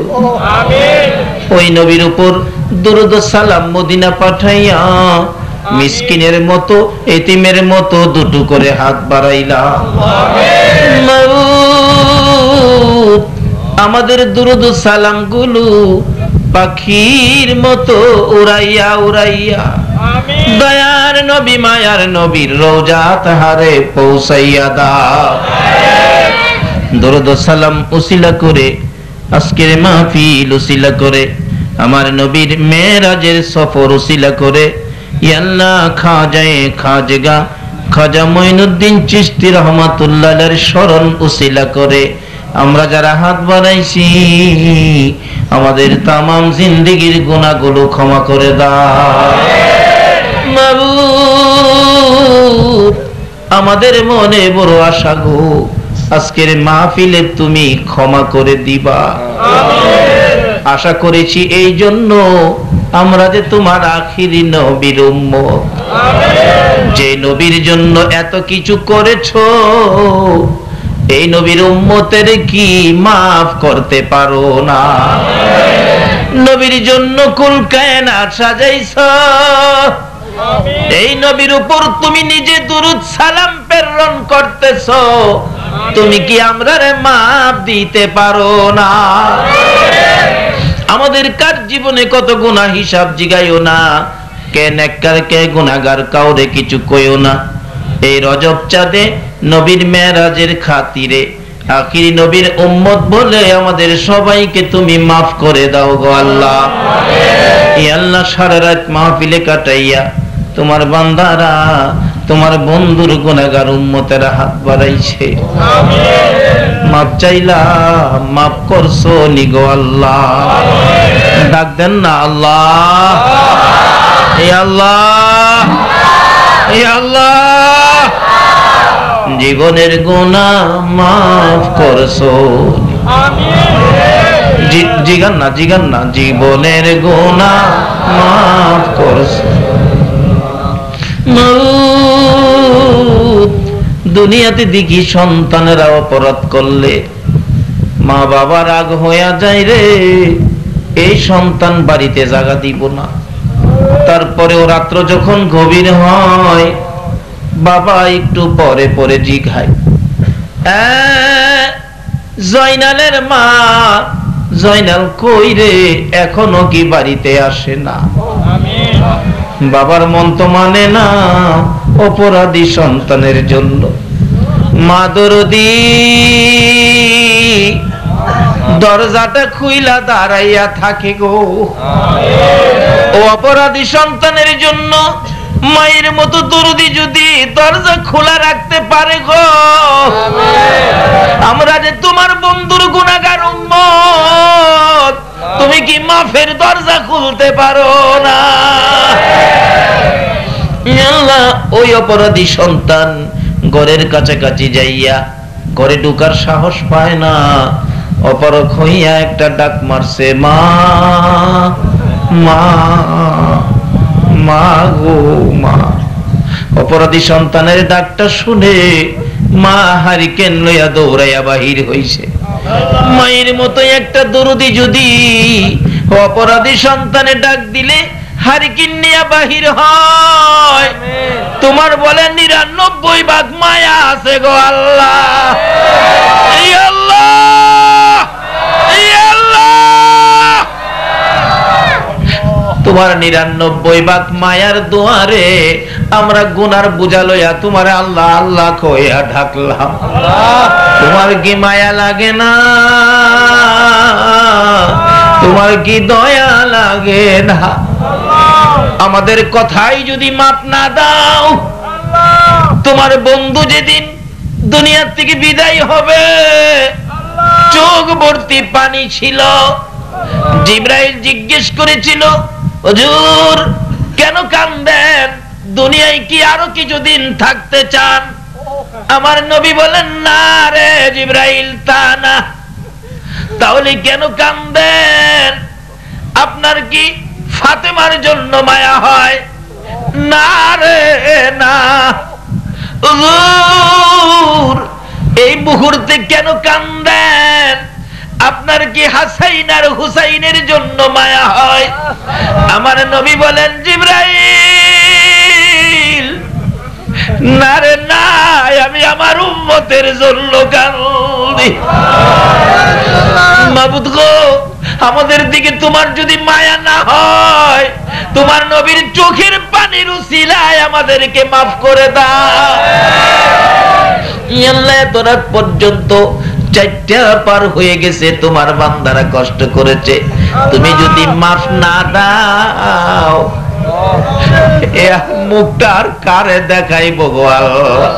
ওই নবীর উপর দুরূদ সালাম মদিনা পাঠাইয়া মিসকিনের মতো, এতিমের মতো দুটো করে হাত বাড়াইলা। মাবুদ, আমাদের দুরূদ সালাম গুলো পাখির মতো উড়াইয়া উড়াইয়া দয়ার নবী মায়ার নবীর রওজা তাহারে পৌঁছাইয়া দাও। দরুদ সালাম উসিলা করে, আজকের মাহফিল উসিলা করে, আমার নবীর মেরাজের সফর উসিলা করে, ইয়া আল্লাহ খাজায়ে খাজগা খাজা মঈনুদ্দিন চিশতি রহমাতুল্লাহ আলাইহির শরণ উসিলা করে আমরা যারা হাত বাড়াইছি, আমাদের তামাম জিন্দেগীর গুনাহগুলো ক্ষমা করে দাও। মাবুদ, আমাদের মনে বড় আশা গো, আজকের মাহফিলে তুমি ক্ষমা করে দিবা। আশা করেছি এই জন্য আমরা যে তোমার আখিরি নবীর উম্মত, যে নবীর জন্য এত কিছু করেছো, এই নবীর উম্মতের কি মাফ করতে পারো না? নবীর জন্য কুল কায়নাত সাজাইছো, এই নবীর উপর তুমি নিজে দুরূদ সালাম প্রেরণ করতেছো, তুমি কি আমরারে মাফ দিতে পারো না? আমাদের কার জীবনে কত গুনাহ হিসাব জিগাইও না, কে নেককার কে গুনাহগার কাউরে কিছু কইও না। এই রজব চাঁদে নবীর মেরাজের খাতিরে আখিরি নবীর উম্মত বলে আমাদের সবাইকে তুমি মাফ করে দাও গো আল্লাহ। এই আল্লাহ সারা রাত মাহফিলে কাটাইয়া তোমার বান্দারা, তোমার বন্ধুর গুনাহগার উম্মতেরা হাত বাড়াইছে, মাফ চাইলা, মাফ করছো নি গো আল্লাহ। ডাক দেন না আল্লাহ, এই আল্লাহ, এই আল্লাহ, জীবনের গুনাহ মাফ করছো। জিগান না, জিগান না, জীবনের গুনাহ মাফ করছো। দুনিয়াতে দেখি সন্তানেরা অপরাধ করলে মা বাবা রাগ হইয়া যায় রে, এই সন্তান বাড়িতে জায়গা দিব না। তারপরে ও রাত্র যখন গভীর হয়, বাবা একটু পরে পরে জিগায়, জয়নালের মা, জয়নাল কই রে, এখনো কি বাড়িতে আসে না? বাবার মন তো মানে না অপরাধী সন্তানের জন্য। মা দরদি দরজাটা খুইলা দাঁড়াইয়া থাকে গো, ও অপরাধী সন্তানের জন্য মায়ের মতো দরদি যদি দরজা খোলা রাখতে পারে গো, আমরা যে তোমার বন্ধুর গুনাহগার উম্মত, তুমি কি মাফের দরজা খুলতে পারো না? আল্লাহ, ওই অপরাধী সন্তান ঘরের কাছাকাছি যাইয়া ঘরে ঢোকার সাহস পায় না, অপরক হইয়া একটা ডাক মারছে, মা, মা, মা গো মা। অপরাধী সন্তানের ডাকটা শুনে মা হারিকেন লইয়া দৌড়াইয়া বাহির হইছে। মায়ের মতো একটা দরদি যদি অপরাধী সন্তানে ডাক দিলে হারিকেন নিয়া বাহির হয়, তোমার বলে ৯৯ ভাগ মায়া আছে গো আল্লাহ। এই আল্লাহ, এই আল্লাহ, তোমার ৯৯ ভাগ মায়ার দুয়ারে আমরা গুনার বোঝা লইয়া তোমার আল্লাহ আল্লাহ কইয়া ঢাকলাম। তোমার কি মায়া লাগে না? তোমার কি দয়া লাগে না? আমাদের কথাই যদি মাপ না দাও, তোমার বন্ধু যেদিন দুনিয়া থেকে বিদায় হবে চোখ ভর্তি পানি ছিল। জিবরাইল জিজ্ঞেস করেছিল, হুজুর কেন কান্দেন? দুনিয়ায় কি আরো কিছুদিন থাকতে চান? আমার নবী বলেন, না রে জিবরাইল, তা না। তাহলে কেন কান্দেন? আপনার কি ফাতেমার জন্য মায়া হয়? না রে না। হুজুর এই মুহূর্তে কেন কান্দেন? আপনার কি হাসাইন আর হুসাইনের জন্য মায়া হয়? আমার নবী বলেন, জিবরাইল না রে না, আমি আমার উম্মতের জন্য কাঁদি। মাবুদ গো, আমাদের দিকে তোমার যদি মায়া না হয়, তোমার নবীর চোখের পানির উসিলায় আমাদেরকে মাফ করে দাও। আল্লাহ এত রাত পর্যন্ত ৪টা পার হয়ে গেছে, তোমার বান্দারা কষ্ট করেছে, তুমি যদি মাফ না দাও মুখটা আর কারে দেখাইব গো আল্লাহ?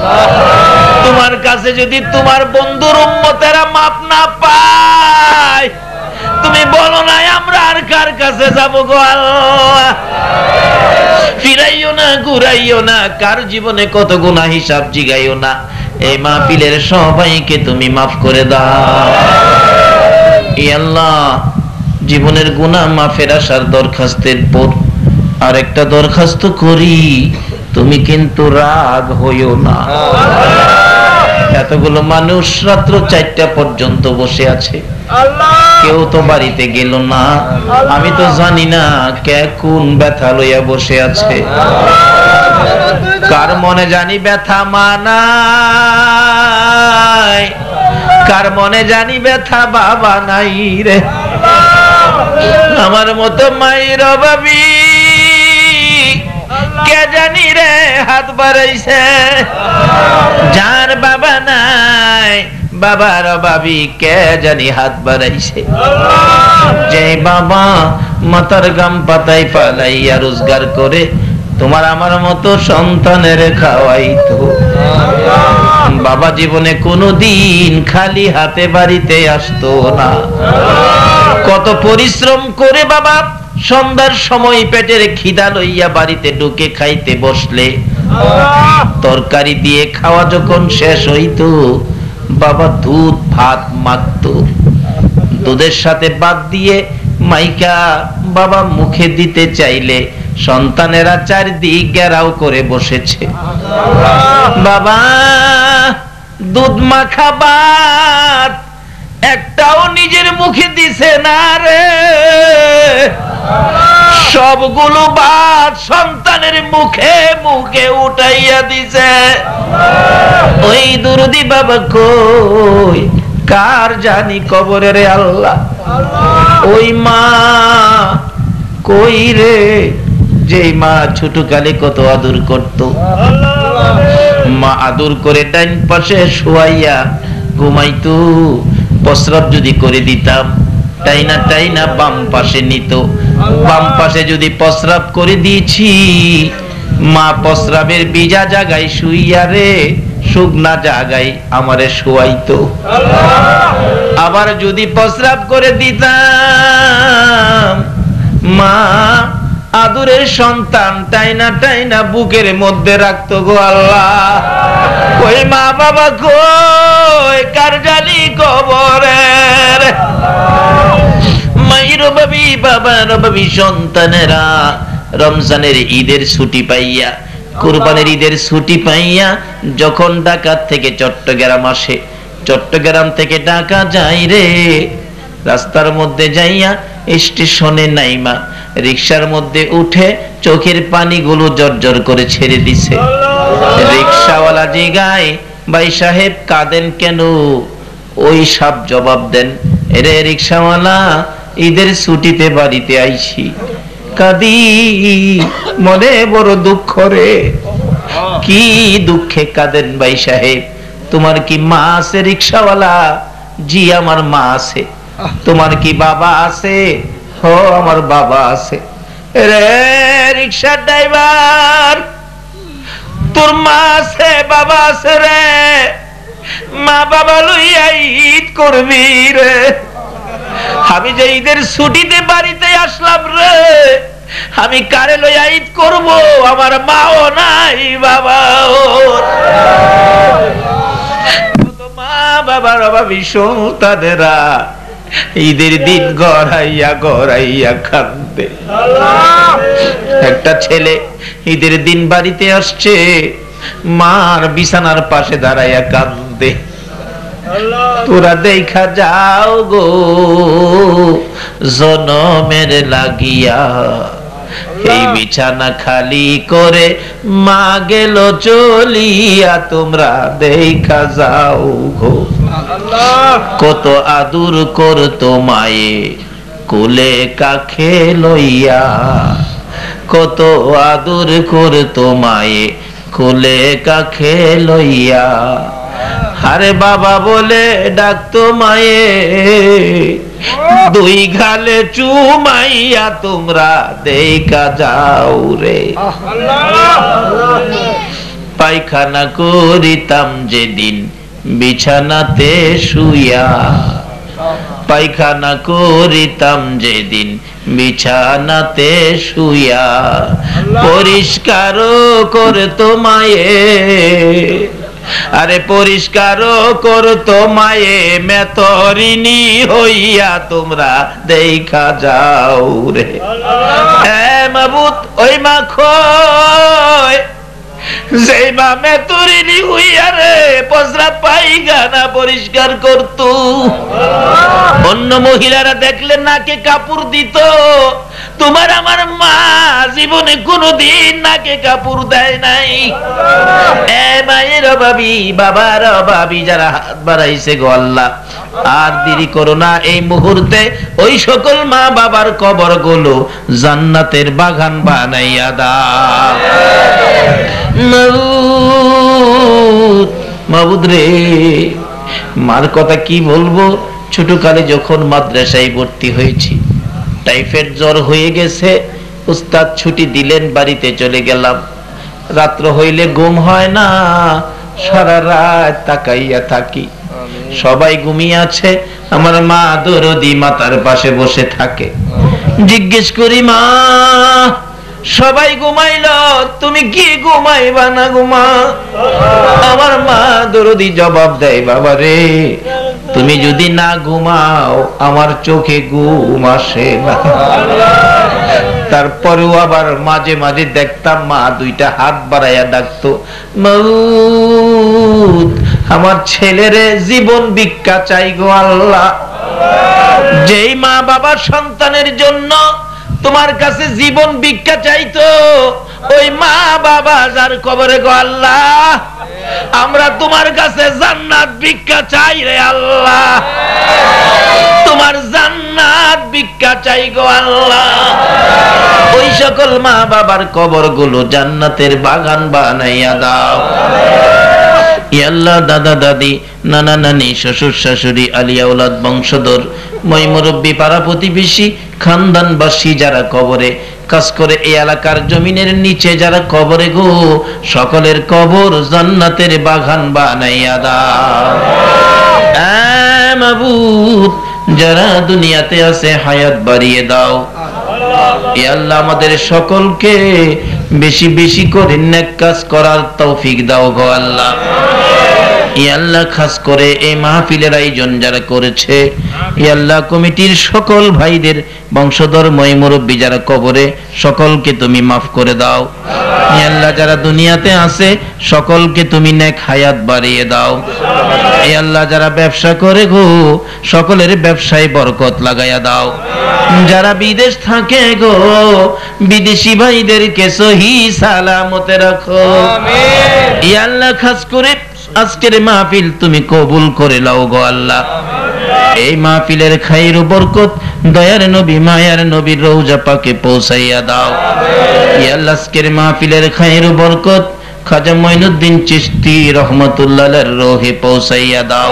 তোমার কাছে যদি তোমার বন্ধুর উম্মতেরা মাফ না পায়, তুমি বলো না আমরা আর কার কাছে যাব গো আল্লাহ? ফিরাইও না, ঘুরাইও না, কার জীবনে কত গুনাহ হিসাব জিগাইও না। এই মাহফিলের সবাইকে তুমি মাফ করে দাও। ই আল্লাহ, জীবনের গুনাহ মাফের আসার দরখাস্তের পর আরেকটা দরখাস্ত করি, তুমি কিন্তু রাগ হইও না। এতগুলো মানুষ রাত্র ৪টা পর্যন্ত বসে আছে, কেউ তো বাড়িতে গেল না। আমি তো জানি না কে কোন ব্যথা লইয়া বসে আছে। কার মনে জানি ব্যথা মানাই, কার মনে জানি ব্যথা বাবা নাই রে। আমার মতো মায়ের অভাবী কে জানি রে হাত বাড়াইছে। যার বাবা নাই, বাবার অভাবী কে জানি হাত বাড়াইছে। যে বাবা মাথার গাম পাতায় ফালাইয়া রোজগার করে তোমার আমার মতো সন্তানের খাওয়াইতো, বাবা জীবনে কোনোদিন খালি হাতে বাড়িতে আসতো না। কত পরিশ্রম করে বাবা সন্ধ্যার সময় পেটের খিদা লইয়া বাড়িতে ঢুকে খাইতে বসলে তরকারি দিয়ে খাওয়া যখন শেষ হইতো, বাবা দুধ ভাত মাখতো, দুধের সাথে ভাত দিয়ে মাইকা বাবা মুখে দিতে চাইলে সন্তানেরা চারদিক ঘেরাও করে বসেছে। বাবা দুধ মাখা ভাত একটাও নিজের মুখে দিছে না রে, সবগুলো ভাত সন্তানের মুখে মুখে উঠাইয়া দিছে। ওই দরদি বাবা কই, কার জানি কবরে রে আল্লাহ। ওই মা কই রে, যেই মা ছোটকালে কত আদর করত। মা আদর করে ডাইন পাশে শুয়াইয়া ঘুমাইতো, প্রস্রাব যদি করে দিতাম টাইনা টাইনা বাম পাশে নিত। বাম পাশে যদি প্রস্রাব করে দিয়েছি, মা প্রস্রাবের ভিজা জায়গায় শুইয়া রে শুকনা জায়গায় আমারে শুয়াইতো। আবার যদি প্রস্রাব করে দিতাম, মা আদরের সন্তান টাইনা টাইনা বুকের মধ্যে রাখতো গো আল্লাহ। ওই মা বাবা কই, কার জানি কবরের। মায়ের ভাবি বাবার ভাবি সন্তানেরা রমজানের ঈদের ছুটি পাইয়া, কুরবানির ঈদের ছুটি পাইয়া যখন ঢাকা থেকে চট্টগ্রাম আসে, চট্টগ্রাম থেকে ঢাকা যাই রে, রাস্তার মধ্যে যাইয়া স্টেশনে নাইমা রিকশার মধ্যে উঠে চোখের পানিগুলো জর্জর করে ছেড়ে দিছে। রিকশাওয়ালা জিগায়, ভাই সাহেব কাঁদেন কেন? ওই সব জবাব দেন, এরে রিকশাওয়ালা ঈদের ছুটিতে বাড়িতে আইছি, কাঁদি, মনে বড় দুঃখ রে। কি দুঃখে কাঁদেন ভাই সাহেব? তোমার কি মা আছে রিকশাওয়ালা? জি আমার মা আছে। তোমার কি বাবা আছে? ও আমার বাবা আছে। রে রিকশা ড্রাইভার, তোর মা আছে বাবা আছে রে, মা বাবা লইয়া ঈদ করবি রে। আমি যে ঈদের ছুটিতে বাড়িতে আসলাম রে, আমি কারে লইয়া ঈদ করব? আমার মাও নাই বাবাও, মা বাবার অভাবী সন্তানেরা ঈদের দিন গড়াইয়া গড়াইয়া কান্দে। একটা ছেলে ঈদের দিন বাড়িতে আসছে, মার বিছানার পাশে দাঁড়াইয়া কান্দে। তোরা দেখা যাও গো জনমের লাগিয়া, এই বিছানা খালি করে মা গেল চলিয়া, তোমরা দেখা যাও গো। কত আদর করতো মায়ে কোলে কাখে লইয়া, কত আদর করতো মায়ে কোলে কাখে লইয়া। আরে বাবা বলে ডাকতো মায়ে, দুই গালে চুমাইয়া, তোমরা দেখা যাও রে। পায়খানা করিতাম যেদিন বিছানাতে শুইয়া, পায়খানা করিতাম যেদিন বিছানাতে শুইয়া, পরিষ্কার করতো মায়ে, আরে পরিষ্কার করতো মায়ে মেতরিনী হইয়া, তোমরা দেখা যাও রে। মাবুত ওই মা খয়, যেই মা মেতরিনী হইয়া রে পসরা পায়খানা পরিষ্কার করতো, অন্য মহিলারা দেখলে নাকে কাপড় দিত, তোমার আমার মা জীবনে কোনদিন নাকে কাপড় দেয় নাই। মায়ের অভাবী, বাবার অভাবী যারা হাত বাড়াইছে গো আল্লাহ, আর দেরি করো না, এই মুহূর্তে ওই সকল মা বাবার কবর গুলো জান্নাতের বাগান বানাইয়া দাও। মাবুদ রে, মার কথা কি বলবো, ছোটকালে যখন মাদ্রাসায় ভর্তি হয়েছি, টাইফয়েড জ্বর হয়ে গেছে, উস্তাদ ছুটি দিলেন, বাড়িতে চলে গেলাম। রাত্র হইলে ঘুম হয় না, সারা রাত তাকাইয়া থাকি, সবাই ঘুমিয়ে আছে, আমার মা দরদি মাতার পাশে বসে থাকে। জিজ্ঞেস করি, মা সবাই ঘুমাইল, তুমি কি ঘুমাইবা না ঘুমা? আমার মা দরদি জবাব দেয়, বাবা রে তুমি যদি না ঘুমাও আমার চোখে ঘুম আসে না। তারপরেও আবার মাঝে মাঝে দেখতাম মা দুইটা হাত বাড়াইয়া ডাকতো, মাউত আমার ছেলেরে জীবন ভিক্ষা চাই গো আল্লাহ। যেই মা বাবা সন্তানের জন্য তোমার কাছে জীবন ভিক্ষা চাইতো, ওই মা বাবা যার কবরে গো আল্লাহ, আমরা তোমার কাছে জান্নাত ভিক্ষা চাই রে আল্লাহ, তোমার জান্নাত ভিক্ষা চাই গো আল্লাহ। ওই সকল মা বাবার কবর গুলো জান্নাতের বাগান বানাইয়া দাও। আল্লাহ দাদা দাদি, নানা নানি, শ্বশুর শাশুড়ি, আলিয়া ওলাদ, বংশধর, মই মুরব্বী, পাড়া প্রতিবেশী, খানদানবাসী যারা কবরে কাজ করে, এই এলাকার জমিনের নিচে যারা কবরে গো, সকলের কবর জান্নাতের বাগান বানাইয়া দাও। মাবুদ যারা দুনিয়াতে আছে হায়াত বাড়িয়ে দাও। আল্লাহ আমাদের সকলকে বেশি বেশি করে নেক কাজ করার তৌফিক দাও গো আল্লাহ। ইয়া আল্লাহ খাস করে এই মাহফিলের আয়োজন যারা করেছে, ইয়া আল্লাহ কমিটির সকল ভাইদের বংশধর মুরব্বী যারা কবরে, সকলকে তুমি মাফ করে দাও। ইয়া আল্লাহ যারা দুনিয়াতে আছে সকলকে তুমি নেক হায়াত বাড়িয়ে দাও। ইয়া আল্লাহ যারা ব্যবসা করে গো সকলের ব্যবসায় বরকত লাগাইয়া দাও। যারা বিদেশ থাকে গো বিদেশি ভাইদেরকে সহি সালামতে রাখো। ইয়া আল্লাহ খাস করে আজকের মাহফিল তুমি কবুল করে নাও গো আল্লাহ। এই মাহফিলের খাইর ও বরকত দয়ার নবী মায়ার নবীর রওজা পাকে পৌঁছাইয়া দাও। ইয়া আল্লাহ আজকের মাহফিলের খাইর ও বরকত খাজা মঈনুদ্দিন চিশতি রহমাতুল্লাহ আলাইহির রূহে পৌঁছাইয়া দাও।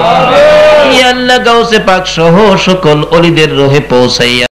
ইয়া আল্লাহ গাউসে পাক সহ সকল ওলিদের রূহে পৌঁছাইয়া